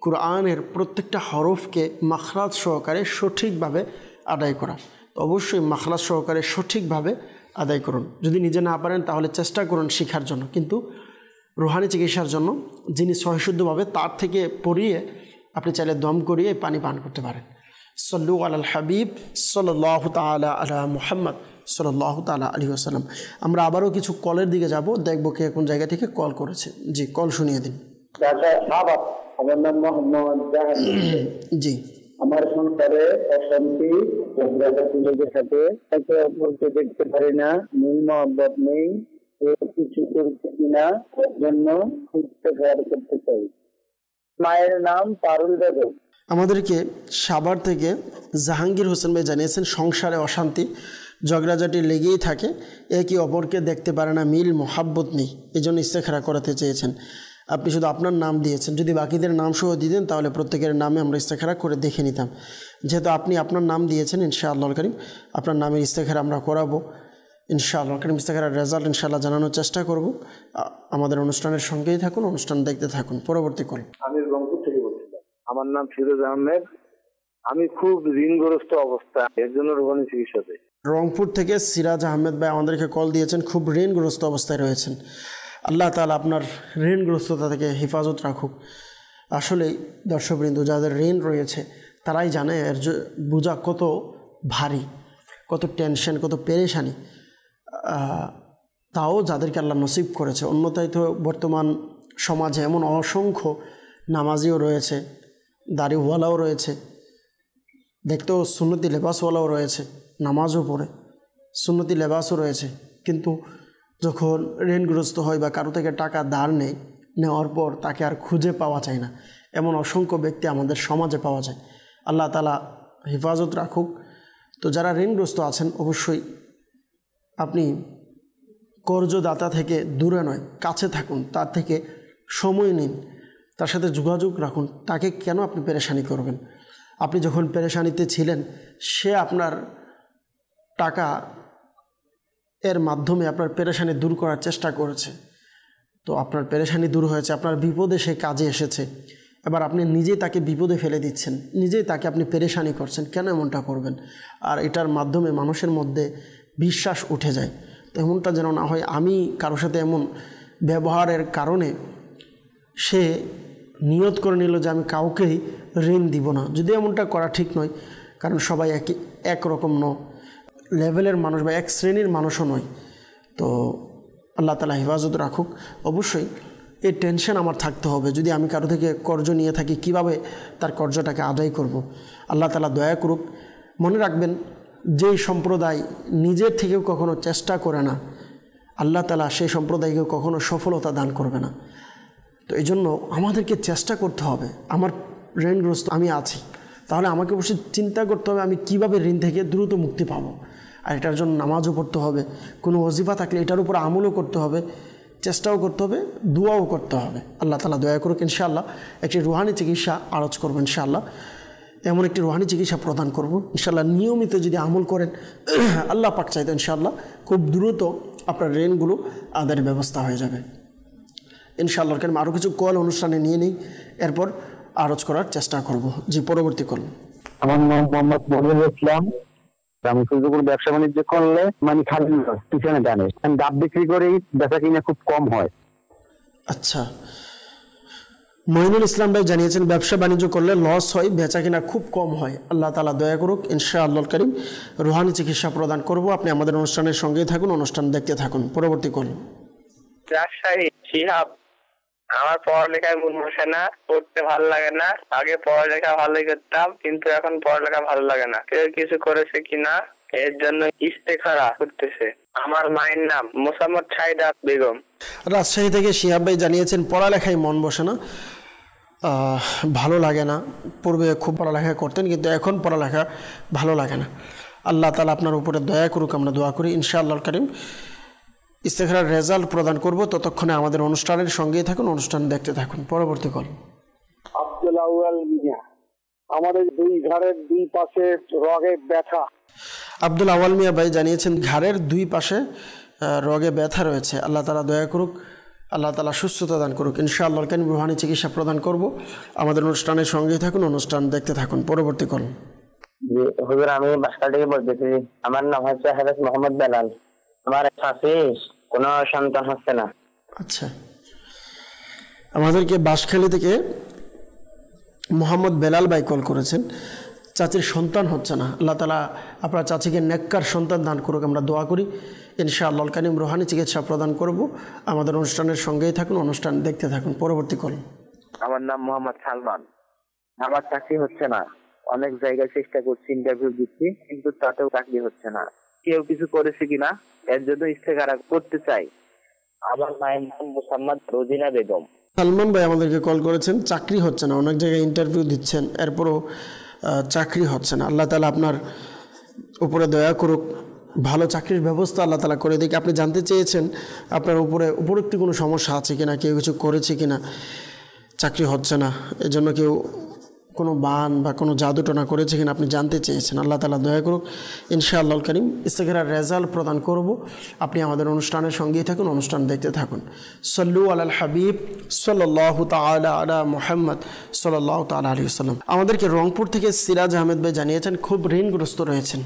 কোরআনের প্রত্যেকটা হরফকে মাখরাজ সহকারে সঠিকভাবে আদায় করা। তো অবশ্যই মাখরাজ সহকারে সঠিকভাবে আদায় করুন। যদি নিজে না পারেন তাহলে চেষ্টা করুন শেখার জন্য, কিন্তু রুহানি চিকিৎসার জন্য যিনি সহিশুদ্ধভাবে তার থেকে পড়িয়ে আপনি চাইলে দম করিয়ে পানি পান করতে পারেন। সল্লু আলাল হাবিব সাল্লাল্লাহু তাআলা আলা মুহাম্মদ সাল্লাল্লাহু তাআলা আলাইহি ওয়াসাল্লাম। আমরা আবারও কিছু কলের দিকে যাব, দেখব কে কোন জায়গা থেকে কল করেছে। জি, কল শুনিয়ে দিন। আমার নাম মোহাম্মদ জাহান। জি, আমার সংসারে অশান্তি, লেগে থাকে, একে অপরকে দেখতে পারি না, মিল মহব্বত নেই, কিছু করতে কিনা জন্য ইস্তেগফার করতে চাই। মায়ের নাম পারুল বেগম। আমাদেরকে সাভার থেকে জাহাঙ্গীর হোসেন ভাই জানিয়েছেন সংসারে অশান্তি, ঝগড়াঝাটি লেগেই থাকে, একে অপরকে দেখতে পারে না, মিল মহাব্বত নেই, এই জন্য ইস্তেখারা করাতে চেয়েছেন। আপনি শুধু আপনার নাম দিয়েছেন, যদি বাকিদের নাম সহ দিতেন তাহলে প্রত্যেকের নামে আমরা ইস্তেখারা করে দেখে নিতাম। যেহেতু আপনি আপনার নাম দিয়েছেন, ইনশাআল্লাহ কারীম আপনার নামের ইস্তেখারা আমরা করাবো, ইনশাআল্লাহ কারীম ইস্তেখারার রেজাল্ট ইনশাআল্লাহ জানানোর চেষ্টা করব। আমাদের অনুষ্ঠানের সঙ্গেই থাকুন, অনুষ্ঠান দেখতে থাকুন। পরবর্তী কল। আমি রংপুর থেকে বলছিলাম, আমার নাম ফিরোজ আহমেদ। আমি খুব ঋণগ্রস্ত অবস্থা, এর জন্য রুহানি চিকিৎসা চাই। রংপুর থেকে সিরাজ আহমেদ ভাই আমাদেরকে কল দিয়েছেন, খুব ঋণগ্রস্ত অবস্থায় রয়েছেন। আল্লাহ তাআলা আপনার ঋণগ্রস্ততা থেকে হেফাজত রাখুক। আসলে দর্শকবৃন্দ, যাদের ঋণ রয়েছে তারাই জানে এর বোঝা কত ভারী, কত টেনশন, কত পেরেশানি। তাও যাদেরকে আল্লাহ নসিব করেছে। অন্যথায় তো বর্তমান সমাজে এমন অসংখ্য নামাজিও রয়েছে, দাড়িওয়ালাও রয়েছে, দেখতেও সুন্নতি লেবাসওয়ালাও রয়েছে, নামাজও পড়ে, সুন্নতি লেবাসও রয়েছে, কিন্তু যখন ঋণগ্রস্ত হয় বা কারো থেকে টাকা ধার নেওয়ার পর তাকে আর খুঁজে পাওয়া যায় না, এমন অসংখ্য ব্যক্তি আমাদের সমাজে পাওয়া যায়। আল্লাহ তাআলা হেফাজত রাখুক। তো যারা ঋণগ্রস্ত আছেন অবশ্যই আপনি কর্জদাতা থেকে দূরে নয়, কাছে থাকুন, তার থেকে সময় নিন, তার সাথে যোগাযোগ রাখুন। তাকে কেন আপনি পেরেশানি করবেন? আপনি যখন পেরেশানিতে ছিলেন, সে আপনার টাকা এর মাধ্যমে আপনার পেরেশানি দূর করার চেষ্টা করেছে। তো আপনার পেরেশানি দূর হয়েছে, আপনার বিপদে সে কাজে এসেছে। এবার আপনি নিজেই তাকে বিপদে ফেলে দিচ্ছেন, নিজেই তাকে আপনি পেরেশানি করছেন। কেন এমনটা করবেন? আর এটার মাধ্যমে মানুষের মধ্যে বিশ্বাস উঠে যায়। তো এমনটা যেন না হয় আমি কারোর সাথে এমন ব্যবহারের কারণে সে নিয়ত করে নিল যে আমি কাউকেই ঋণ দিব না। যদি এমনটা করা ঠিক নয়, কারণ সবাই একরকম লেভেলের মানুষ বা এক শ্রেণীর মানুষও নয়। তো আল্লাহ তাআলা হেফাজত রাখুক। অবশ্যই এই টেনশন আমার থাকতে হবে, যদি আমি কারো থেকে কর্জ নিয়ে থাকি কিভাবে তার কর্জটাকে আদায় করব। আল্লাহ তাআলা দয়া করুক। মনে রাখবেন, যেই সম্প্রদায় নিজের থেকেও কখনো চেষ্টা করে না, আল্লাহ তাআলা সেই সম্প্রদায়কে কখনো সফলতা দান করবে না। তো এই জন্য আমাদেরকে চেষ্টা করতে হবে। আমার ঋণগ্রস্ত আমি আছি, তাহলে আমাকে অবশ্যই চিন্তা করতে হবে আমি কিভাবে ঋণ থেকে দ্রুত মুক্তি পাবো। আর এটার জন্য নামাজও পড়তে হবে, কোনো ওজিফা থাকলে এটার উপর আমলও করতে হবে, চেষ্টাও করতে হবে, দোয়াও করতে হবে। আল্লাহ তাআলা দয়া করুক। ইনশাআল্লাহ একটি রুহানি চিকিৎসা আরজ করবো, ইনশাআল্লাহ এমন একটি রুহানি চিকিৎসা প্রদান করব। ইনশাআল্লাহ নিয়মিত যদি আমল করেন, আল্লাহ পাক চাইতো ইনশাআল্লাহ খুব দ্রুত আপনার ঋণগুলো আদায়ের ব্যবস্থা হয়ে যাবে ইনশাআল্লাহ। কারণ আরও কিছু কল অনুষ্ঠানে নিয়ে নিই, এরপর আরজ করার চেষ্টা করব। জি, পরবর্তী কল। আমার নাম মোহাম্মদ মনিরুল ইসলাম। আমি সুযোগ ব্যবসা বাণিজ্য করলে মানে খালি পিছনে জানে আমি ডাব বিক্রি করেই বেচা কিনা খুব কম হয়। আচ্ছা, মঈনুল ইসলাম ভাই জানিয়েছেন ব্যবসা বাণিজ্য করলে লস হয়, বেচা কিনা খুব কম হয়। আল্লাহ তাআলা দয়া করুক। ইনশাআল্লাহ কারীম রুহানি চিকিৎসা প্রদান করব। আপনি আমাদের অনুষ্ঠানের সঙ্গেই থাকুন, অনুষ্ঠান দেখতে থাকুন। পরবর্তী কল। রাজশাহী শিহাব। আমার পড়ালেখায় মন বসে না, পড়তে ভালো লাগে না। আগে পড়ালেখা ভালোই করতাম, কিন্তু এখন পড়ালেখা ভালো লাগে না। কেউ কিছু করেছে কিনা এর জন্য ইস্তেখারা করতেছে। আমার মায়ের নাম মোসাম্মদ সাইদা বেগম। রাজশাহী থেকে শিহাব ভাই জানিয়েছেন পড়ালেখায় মন বসে না, ভালো লাগে না। পূর্বে খুব পড়ালেখা করতেন, কিন্তু এখন পড়ালেখা ভালো লাগে না। আল্লাহ তাআলা আপনার উপরে দয়া করুক, আমরা দোয়া করি। ইনশাআল্লাহ কারীম ইস্তেখারার রেজাল্ট প্রদান করব। ততক্ষণে আমাদের অনুষ্ঠানের সঙ্গেই থাকুন, অনুষ্ঠান দেখতে থাকুন। পরবর্তী কল। আব্দুল আউয়াল মিয়া। আমাদের দুই ঘাড়ের দুই পাশে রগে ব্যথা। আব্দুল আউয়াল মিয়া ভাই জানিয়েছেন ঘাড়ের দুই পাশে রগে ব্যথা রয়েছে। আল্লাহ তাআলা দয়া করুক, আল্লাহ তাআলা সুস্থতা দান করুক। ইনশাআল্লাহ কারীম রুহানি চিকিৎসা প্রদান করব। আমাদের অনুষ্ঠানের সঙ্গেই থাকুন, অনুষ্ঠান দেখতে থাকুন। পরবর্তী কল। হুজুর, আমি বাসা থেকে বলতেছি। আমার নাম হচ্ছে হাফেজ মোহাম্মদ বেলাল। আমার কোনো সন্তান হচ্ছে না। আচ্ছা, আমাদেরকে বাঁশখালী থেকে মোহাম্মদ বেলাল ভাই কল করেছেন। চাচির সন্তান হচ্ছে না। আল্লাহ তাআলা আপনার চাচিকে নেককার সন্তান দান করুক, আমরা দোয়া করি। ইনশাআল্লাহ কারীম রুহানি চিকিৎসা প্রদান করব। আমাদের অনুষ্ঠানের সঙ্গেই থাকুন, অনুষ্ঠান দেখতে থাকুন। পরবর্তী কল। আমার নাম মোহাম্মদ সালমান। আমার চাকরি হচ্ছে না, অনেক জায়গায় চেষ্টা করছি, ইন্টারভিউ দিচ্ছি, কিন্তু তাতেও চাকরি হচ্ছে না। কেউ কিছু করেছে কিনা এর জন্য ইস্তেখারা করতে চাই। আমার মায়ের নাম মোসাম্মদ রোজিনা বেগম। সালমান ভাই আমাদেরকে কল করেছেন, চাকরি হচ্ছে না, অনেক জায়গায় ইন্টারভিউ দিচ্ছেন, এরপরও চাকরি হচ্ছে না। আল্লাহ তাআলা আপনার উপরে দয়া করুক, ভালো চাকরির ব্যবস্থা আল্লাহ তাআলা করে দিক। আপনি জানতে চেয়েছেন আপনার উপরোক্ত কোনো সমস্যা আছে কিনা, কেউ কিছু করেছে কিনা, চাকরি হচ্ছে না, এজন্য কেউ কোনো বান বা কোনো জাদুটনা করেছে কিনা আপনি জানতে চেয়েছেন। আল্লাহ তাআলা দয়া করুক। ইনশাআল্লাহ কারীম ইস্তেখারার রেজাল্ট প্রদান করব। আপনি আমাদের অনুষ্ঠানের সঙ্গেই থাকুন, অনুষ্ঠান দেখতে থাকুন। সল্লু আলাল হাবিব সাল্লাল্লাহু তাআলা আলা মুহাম্মদ সাল্লাল্লাহু তাআলা আলাইহি ওয়াসাল্লাম। আমাদেরকে রংপুর থেকে সিরাজ আহমেদ ভাই জানিয়েছেন খুব ঋণগ্রস্ত রয়েছেন।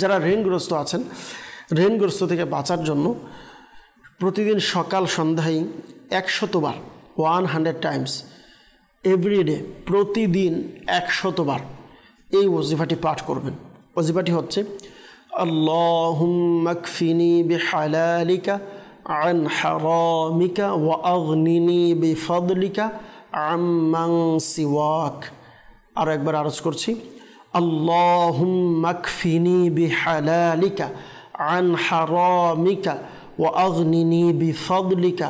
যারা ঋণগ্রস্ত আছেন, ঋণগ্রস্ত থেকে বাঁচার জন্য প্রতিদিন সকাল সন্ধ্যায় 100 বার 100 টাইমস এভরিডে, প্রতিদিন 100 বার এই ওজিফাটি পাঠ করবেন। ওজিফাটি হচ্ছে আল্লাহুম্মা কফিনি বিহালালিকা আন হারামিকা ওয়া আগনিনি বিফদলিকা আম্মান সিওয়াক। আর একবার আরজ করছি, আল্লাহুম্মা কফিনি বিহালালিকা আন হারামিকা ওয়া আগনিনি বিফদলিকা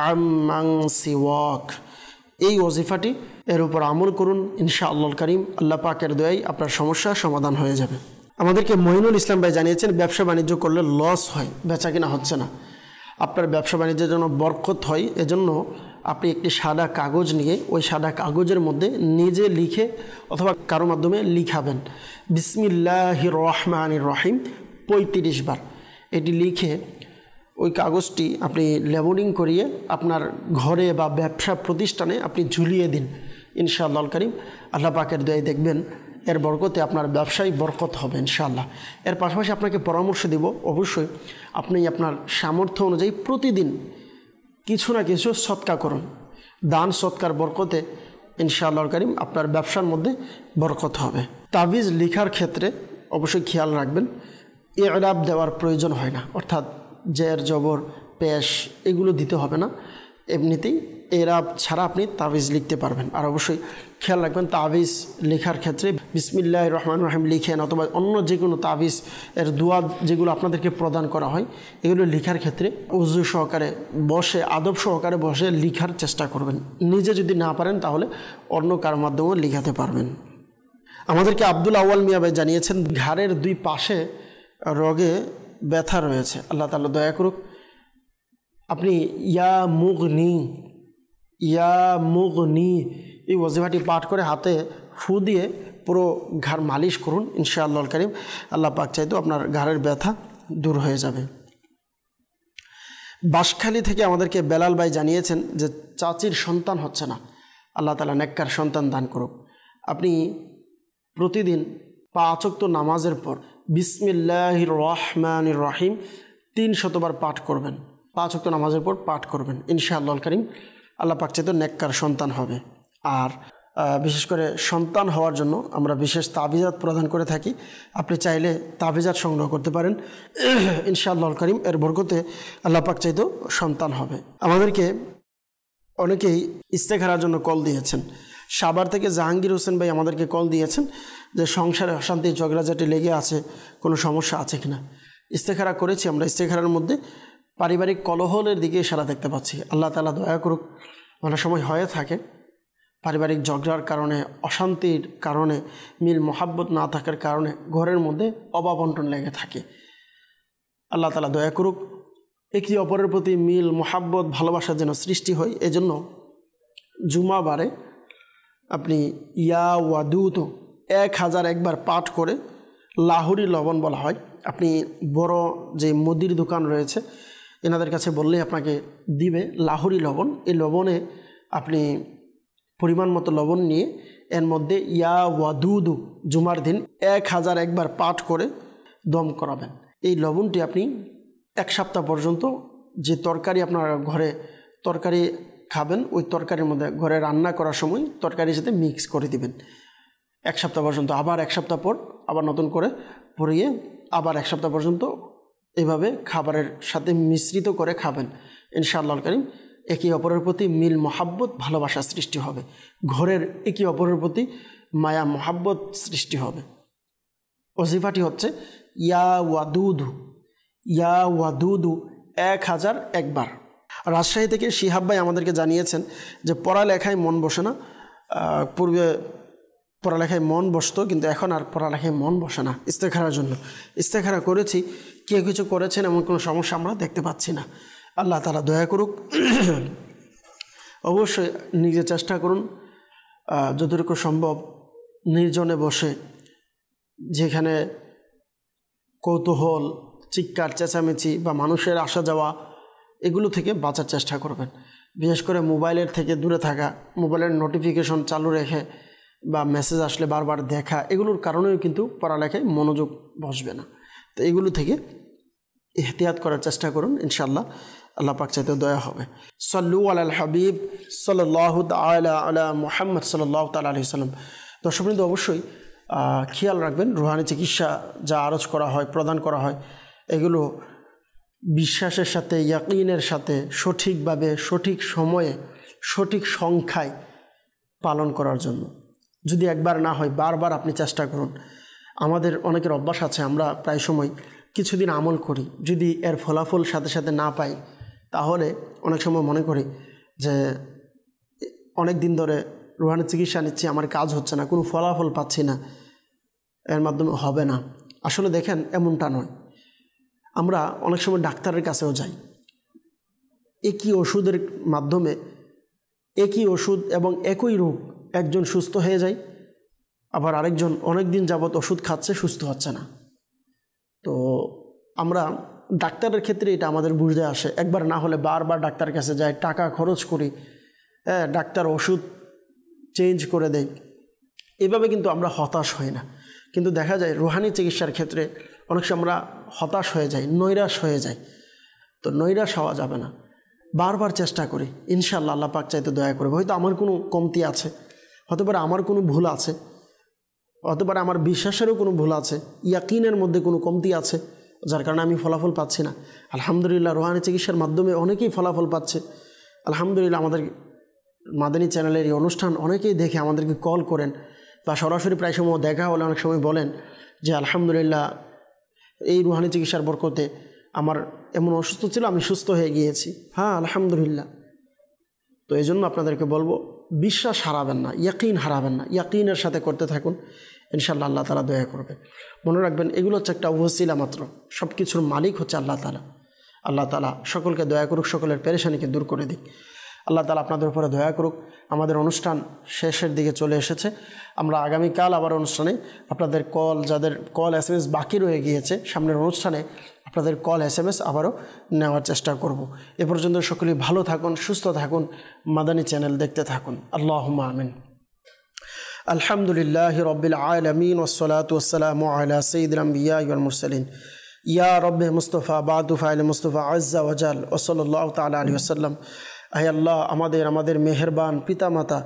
আম্মান সিওয়াক। এই ওজিফাটি এর উপর আমল করুন, ইনশাআল্লাহ কারীম আল্লাহ পাকের দয়ায় আপনার সমস্যার সমাধান হয়ে যাবে। আমাদেরকে মঈনুল ইসলাম ভাই জানিয়েছেন ব্যবসা বাণিজ্য করলে লস হয়, বেচা কিনা হচ্ছে না। আপনার ব্যবসা বাণিজ্যের জন্য বরকত হয়, এজন্য আপনি একটি সাদা কাগজ নিয়ে ওই সাদা কাগজের মধ্যে নিজে লিখে অথবা কারো মাধ্যমে লিখাবেন বিসমিল্লাহির রহমানির রহিম 35 বার। এটি লিখে ওই কাগজটি আপনি লেবেলিং করিয়ে আপনার ঘরে বা ব্যবসা প্রতিষ্ঠানে আপনি ঝুলিয়ে দিন, ইনশাআল্লাহ কারীম আল্লাহ পাকের দয়ায় দেখবেন এর বরকতে আপনার ব্যবসায় বরকত হবে ইনশাআল্লাহ। এর পাশাপাশি আপনাকে পরামর্শ দেব, অবশ্যই আপনি আপনার সামর্থ্য অনুযায়ী প্রতিদিন কিছু না কিছু সদকা করুন। দান সদকার বরকতে ইনশাআল্লাহ কারীম আপনার ব্যবসার মধ্যে বরকত হবে। তাবিজ লেখার ক্ষেত্রে অবশ্যই খেয়াল রাখবেন, ইরাব দেওয়ার প্রয়োজন হয় না, অর্থাৎ জের জবর পেশ এগুলো দিতে হবে না, এমনিতেই এরাব ছাড়া আপনি তাবিজ লিখতে পারবেন। আর অবশ্যই খেয়াল রাখবেন তাবিজ লেখার ক্ষেত্রে বিসমিল্লাহির রহমানির রহিম লিখেন অথবা অন্য যে কোনো তাবিজ এর দোয়া যেগুলো আপনাদেরকে প্রদান করা হয় এগুলো লেখার ক্ষেত্রে উযু সহকারে বসে, আদব সহকারে বসে লেখার চেষ্টা করবেন। নিজে যদি না পারেন তাহলে অন্য কার মাধ্যমেও লিখাতে পারবেন। আমাদেরকে আব্দুল আউয়াল মিয়া ভাই জানিয়েছেন ঘাড়ের 2 পাশে রগে ব্যথা রয়েছে, আল্লাহ তাআলা দয়া করুক। আপনি ইয়া মুগনি এই ওজিফাটি পাঠ করে হাতে ফু দিয়ে পুরো ঘাড় মালিশ করুন, ইনশাআল্লাহ কারীম আল্লাহ পাক চাইতো আপনার ঘাড়ের ব্যথা দূর হয়ে যাবে। বাঁশখালী থেকে আমাদেরকে বেলাল ভাই জানিয়েছেন যে চাচির সন্তান হচ্ছে না, আল্লাহ তাআলা নেককার সন্তান দান করুক। আপনি প্রতিদিন 5 ওয়াক্ত নামাজের পর বিসমিল্লাহির রহমানির রহিম 300 বার পাঠ করবেন। 5 ওয়াক্ত নামাজের পর পাঠ করবেন, ইনশাআল্লাহ কারীম আল্লাহ পাক চাইতো নেককার সন্তান হবে। আর বিশেষ করে সন্তান হওয়ার জন্য আমরা বিশেষ তাবিজাত প্রদান করে থাকি, আপনি চাইলে তাবিজাত সংগ্রহ করতে পারেন, ইনশাআল্লাহ কারীম এর বরকতে আল্লাহ পাক চাইতো সন্তান হবে। আমাদেরকে অনেকেই ইস্তেখারার জন্য কল দিয়েছেন। সাভার থেকে জাহাঙ্গীর হোসেন ভাই আমাদেরকে কল দিয়েছেন যে সংসারে অশান্তি ঝগড়াঝাটি লেগে আছে, কোনো সমস্যা আছে কিনা। ইস্তেখারা করেছি আমরা, ইস্তেখারার মধ্যে পারিবারিক কলহলের দিকে ইশারা দেখতে পাচ্ছি। আল্লাহ তাআলা দয়া করুক, অনেক সময় হয়ে থাকে পারিবারিক ঝগড়ার কারণে, অশান্তির কারণে, মিল মোহাব্বত না থাকার কারণে ঘরের মধ্যে অভাবন্টন লেগে থাকে। আল্লাহ তাআলা দয়া করুক, একে অপরের প্রতি মিল মোহাব্বত ভালোবাসা যেন সৃষ্টি হয়। এজন্য জুমাবারে আপনি ইয়া ওয়াদুদ 1001 বার পাঠ করে, লাহুরি লবণ বলা হয়, আপনি বড় যে মুদির দোকান রয়েছে এনাদের কাছে বললেই আপনাকে দিবে লাহুরি লবণ। এই লবণে আপনি পরিমাণ মতো লবণ নিয়ে এর মধ্যে ইয়া ওয়াদুদু জুমার দিন 1001 বার পাঠ করে দম করাবেন। এই লবণটি আপনি 1 সপ্তাহ পর্যন্ত যে তরকারি আপনার ঘরে তরকারি খাবেন ওই তরকারির মধ্যে ঘরে রান্না করার সময় তরকারির সাথে মিক্স করে দিবেন 1 সপ্তাহ পর্যন্ত। আবার 1 সপ্তাহ পর আবার নতুন করে পরিয়ে আবার 1 সপ্তাহ পর্যন্ত এভাবে খাবারের সাথে মিশ্রিত করে খাবেন, ইনশাআল্লাহ কারীম একে অপরের প্রতি মিল মোহাব্বত ভালোবাসা সৃষ্টি হবে, ঘরের একে অপরের প্রতি মায়া মোহাব্বত সৃষ্টি হবে। ওজিফাটি হচ্ছে ইয়া ওয়াদুদু 1001 বার। রাজশাহী থেকে শিহাব ভাই আমাদেরকে জানিয়েছেন যে পড়ালেখায় মন বসে না, পূর্বে পড়ালেখায় মন বসতো কিন্তু এখন আর পড়ালেখায় মন বসে না। ইস্তেখারার জন্য ইস্তেখারা করেছি, কেউ কিছু করেছেন এমন কোনো সমস্যা আমরা দেখতে পাচ্ছি না। আল্লাহ তাআলা দয়া করুক। অবশ্যই নিজে চেষ্টা করুন যতটুকু সম্ভব নির্জনে বসে, যেখানে কৌতূহল, চিৎকার চেঁচামেচি বা মানুষের আসা যাওয়া এগুলো থেকে বাঁচার চেষ্টা করবেন। বিশেষ করে মোবাইলের থেকে দূরে থাকা, মোবাইলের নোটিফিকেশন চালু রেখে বা মেসেজ আসলে বারবার দেখা, এগুলোর কারণেও কিন্তু পড়ালেখায় মনোযোগ বসবে না। তো এগুলো থেকে ইহতিয়াত করার চেষ্টা করুন, ইনশাআল্লাহ আল্লাহ পাক চাইতে দয়া হবে। সাল্লু আলাল হাবিব সাল্লাল্লাহু তাআলা আলা মুহাম্মদ সাল্লাল্লাহু তাআলা আলাইহি সাল্লাম। দর্শকবৃন্দ, অবশ্যই খেয়াল রাখবেন, রুহানি চিকিৎসা যা আরজ করা হয়, প্রদান করা হয়, এগুলো বিশ্বাসের সাথে, ইয়াকিনের সাথে, সঠিকভাবে, সঠিক সময়ে, সঠিক সংখ্যায় পালন করার জন্য। যদি একবার না হয়, বারবার আপনি চেষ্টা করুন। আমাদের অনেকের অভ্যাস আছে, আমরা প্রায় সময় কিছুদিন আমল করি, যদি এর ফলাফল সাথে সাথে না পাই, তাহলে অনেক সময় মনে করি যে অনেক দিন ধরে রুহানি চিকিৎসা নিচ্ছি, আমার কাজ হচ্ছে না, কোনো ফলাফল পাচ্ছি না, এর মাধ্যমে হবে না। আসলে দেখেন, এমনটা নয়। আমরা অনেক সময় ডাক্তারের কাছেও যাই, একই ওষুধের মাধ্যমে, একই ওষুধ এবং একই রোগ, একজন সুস্থ হয়ে যায়, আবার আরেকজন অনেক দিন যাবৎ ওষুধ খাচ্ছে, সুস্থ হচ্ছে না। তো আমরা ডাক্তারের ক্ষেত্রে এটা আমাদের বুঝতে আসে, একবার না হলে বারবার ডাক্তারের কাছে যাই, টাকা খরচ করি, ডাক্তার ওষুধ চেঞ্জ করে দেয়, এভাবে কিন্তু আমরা হতাশ হই না। কিন্তু দেখা যায় রুহানি চিকিৎসার ক্ষেত্রে অনেক সময় আমরা হতাশ হয়ে যাই, নৈরাশ হয়ে যাই। তো নৈরাশ হওয়া যাবে না, বারবার চেষ্টা করি, ইনশাআল্লাহ আল্লাহ পাক চাইতে দয়া করবে। হয়তো আমার কোনো কমতি আছে, হতে পারে আমার কোনো ভুল আছে, হতে পারে আমার বিশ্বাসেরও কোনো ভুল আছে, ইয়াকিনের মধ্যে কোনো কমতি আছে, যার কারণে আমি ফলাফল পাচ্ছি না। আলহামদুলিল্লাহ, রুহানি চিকিৎসার মাধ্যমে অনেকেই ফলাফল পাচ্ছে। আলহামদুলিল্লাহ, আমাদের মাদানী চ্যানেলের এই অনুষ্ঠান অনেকেই দেখে আমাদেরকে কল করেন, বা সরাসরি প্রায় সময় দেখা হলে অনেক সময় বলেন যে আলহামদুলিল্লাহ, এই রুহানি চিকিৎসার বরকতে আমার এমন অসুস্থ ছিল, আমি সুস্থ হয়ে গিয়েছি। হ্যাঁ, আলহামদুলিল্লাহ। তো এই জন্য আপনাদেরকে বলবো, বিশ্বাস হারাবেন না, ইয়াকিন হারাবেন না, ইয়াকিনের সাথে করতে থাকুন, ইনশাআল্লাহ আল্লাহ তাআলা দয়া করবে। মনে রাখবেন, এগুলো হচ্ছে একটা ওসিলা মাত্র, সব কিছুর মালিক হচ্ছে আল্লাহ তাআলা। আল্লাহ তাআলা সকলকে দয়া করুক, সকলের পেরেশানিকে দূর করে দিক। আল্লাহ তাআলা আপনাদের উপরে দয়া করুক। আমাদের অনুষ্ঠান শেষের দিকে চলে এসেছে। আমরা আগামীকাল আবার অনুষ্ঠানে আপনাদের কল, যাদের কল SMS বাকি রয়ে গিয়েছে, সামনের অনুষ্ঠানে আপনাদের কল SMS আবারও নেওয়ার চেষ্টা করব। এ পর্যন্ত সকলেই ভালো থাকুন, সুস্থ থাকুন, মাদানী চ্যানেল দেখতে থাকুন। আল্লাহুম্মা আমিন। আলহামদুলিল্লাহি রাব্বিল আলামিন ওয়াসসালাতু ওয়াসসালামু আলা সাইয়্যিদিল আমবিয়া ওয়াল মুরসালিন ইয়া রাব্বে মুস্তাফা বাদু ফাইল মুস্তাফা আজ্জা ওয়া জাল ওয়া সাল্লাল্লাহু তাআলা আলাইহি ওয়াসাল্লাম। হে আল্লাহ, আমাদের মেহেরবান পিতামাতা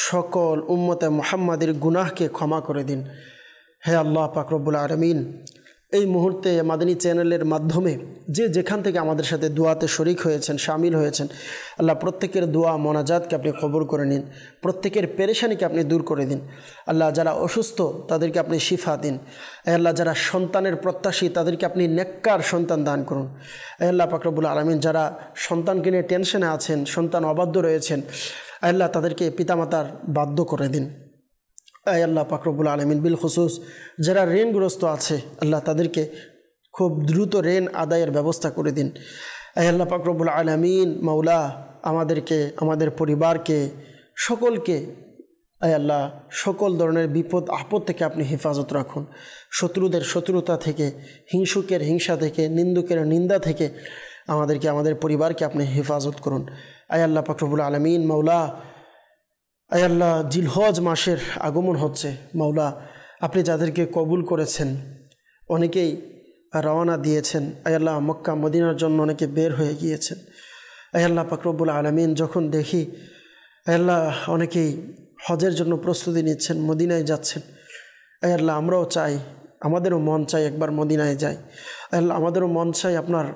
সকল উম্মতে মুহাম্মাদের গুনাহকে ক্ষমা করে দিন। হে আল্লাহ পাক রব্বুল আলামিন, এই মুহূর্তে মাদানী চ্যানেলের মাধ্যমে যে যেখান থেকে আমাদের সাথে দোয়াতে শরিক হয়েছেন, শামিল হয়েছেন, আল্লাহ প্রত্যেকের দোয়া মোনাজাতকে আপনি কবুল করে নিন, প্রত্যেকের পেরেশানিকে আপনি দূর করে দিন। আল্লাহ, যারা অসুস্থ তাদেরকে আপনি শিফা দিন। আল্লাহ, যারা সন্তানের প্রত্যাশী তাদেরকে আপনি নেককার সন্তান দান করুন। আল্লাহ পাক রব্বুল আলামিন, যারা সন্তানকে নিয়ে টেনশনে আছেন, সন্তান অবাধ্য রয়েছেন, আল্লাহ তাদেরকে পিতামাতার বাধ্য করে দিন। আল্লাহ পাক রব্বুল আলামিন, বিল খুসুস যারা ঋণগ্রস্ত আছে, আল্লাহ তাদেরকে খুব দ্রুত ঋণ আদায়ের ব্যবস্থা করে দিন। আল্লাহ পাক রব্বুল আলামিন, মাওলা আমাদেরকে, আমাদের পরিবারকে, সকলকে আল্লাহ সকল ধরনের বিপদ আপদ থেকে আপনি হেফাজত রাখুন। শত্রুদের শত্রুতা থেকে, হিংসুকের হিংসা থেকে, নিন্দুকের নিন্দা থেকে আমাদেরকে, আমাদের পরিবারকে আপনি হেফাজত করুন। আল্লাহ পাক রব্বুল আলামিন, মাওলা আল্লাহ জিলহজ মাসের আগমন হচ্ছে, মাওলা আপনি যাদেরকে কবুল করেছেন, অনেকেই রওনা দিয়েছেন, আল্লাহ মক্কা মদিনার জন্য অনেকে বের হয়ে গিয়েছেন। আল্লাহ পাক রব্বুল আলামিন, যখন দেখি আল্লাহ অনেকেই হজের জন্য প্রস্তুতি নিচ্ছেন, মদিনায় যাচ্ছেন, আল্লাহ আমরাও চাই, আমাদেরও মন চাই একবার মদিনায় যাই। আল্লাহ আমাদেরও মন চাই আপনার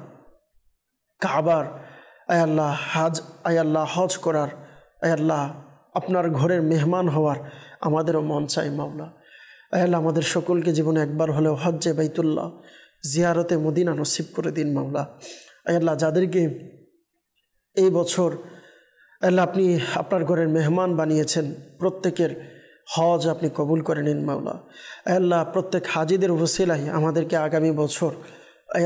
কাবার আল্লাহ আল্লাহ হজ করার, আল্লাহ আপনার ঘরের মেহমান হওয়ার আমাদেরও মন চাই। মাওলা আল্লাহ আমাদের সকলকে জীবনে একবার হলেও হজ্জে বাইতুল্লাহ জিয়ারতে মদিনা নসিব করে দিন। মাওলা আল্লাহ যাদেরকে এই বছর আল্লাহ আপনি আপনার ঘরের মেহমান বানিয়েছেন, প্রত্যেকের হজ আপনি কবুল করে নিন। মাওলা আল্লাহ প্রত্যেক হাজিদের ওসিলায় আমাদেরকে আগামী বছর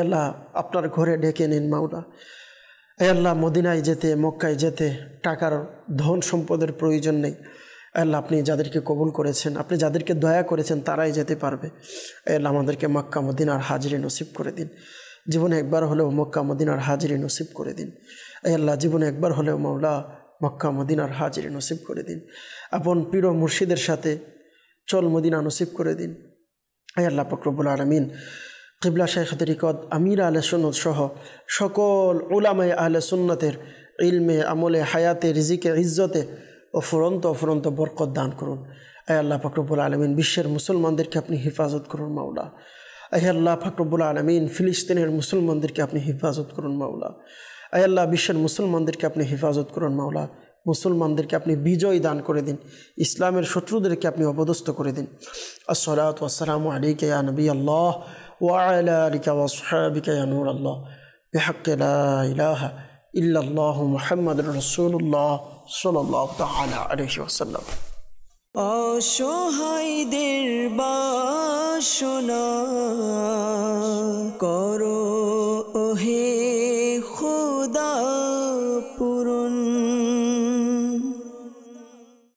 আল্লাহ আপনার ঘরে ডেকে নিন। মাওলা আল্লাহ মদিনায় যেতে, মক্কায় যেতে টাকার ধন সম্পদের প্রয়োজন নেই। আল্লাহ আপনি যাদেরকে কবুল করেছেন, আপনি যাদেরকে দয়া করেছেন তারাই যেতে পারবে। আল্লাহ আমাদেরকে মক্কা মদিনার হাজিরি নসিব করে দিন। জীবনে একবার হলেও মক্কা মদিনার হাজিরি নসিব করে দিন। আল্লাহ জীবনে একবার হলেও মাওলা মক্কা মদিনার হাজিরি নসিব করে দিন। আপন প্রিয় মুর্শিদের সাথে চল মদিনা নসিব করে দিন। আল্লাহ পাক রব্বুল আলামিন, কিবলা শাইখ তরিকত আমির আহলে সুন্নাত সহ সকল উলামায়ে আহলে সুন্নাতের ইলমে, আমলে, হায়াতে, রিজিকে, ইজ্জতে অফুরন্ত বরকত দান করুন। আয় আল্লাহ পাক রব্বুল আলামিন, বিশ্বের মুসলমানদেরকে আপনি হেফাজত করুন মাওলা। আয় আল্লাহ পাক রব্বুল আলামিন, ফিলিস্তিনের মুসলমানদেরকে আপনি হেফাজত করুন মাওলা। আয় আল্লাহ, বিশ্বের মুসলমানদেরকে আপনি হেফাজত করুন মাওলা। মুসলমানদেরকে আপনি বিজয় দান করে দিন, ইসলামের শত্রুদেরকে আপনি অপদস্থ করে দিন। আসসালাতু ওয়াসসালামু আলাইকা ইয়া নবী আল্লাহ ওয়া আলা আলিকা ওয়া আসহাবিকা ইয়া নূর আল্লাহ বিহাক্কি লা ইলাহা ইল্লাল্লাহু মুহাম্মাদুর রাসূলুল্লাহ সাল্লাল্লাহু তাআলা আলাইহি ওয়াসাল্লাম। অসহায়দের বাসনা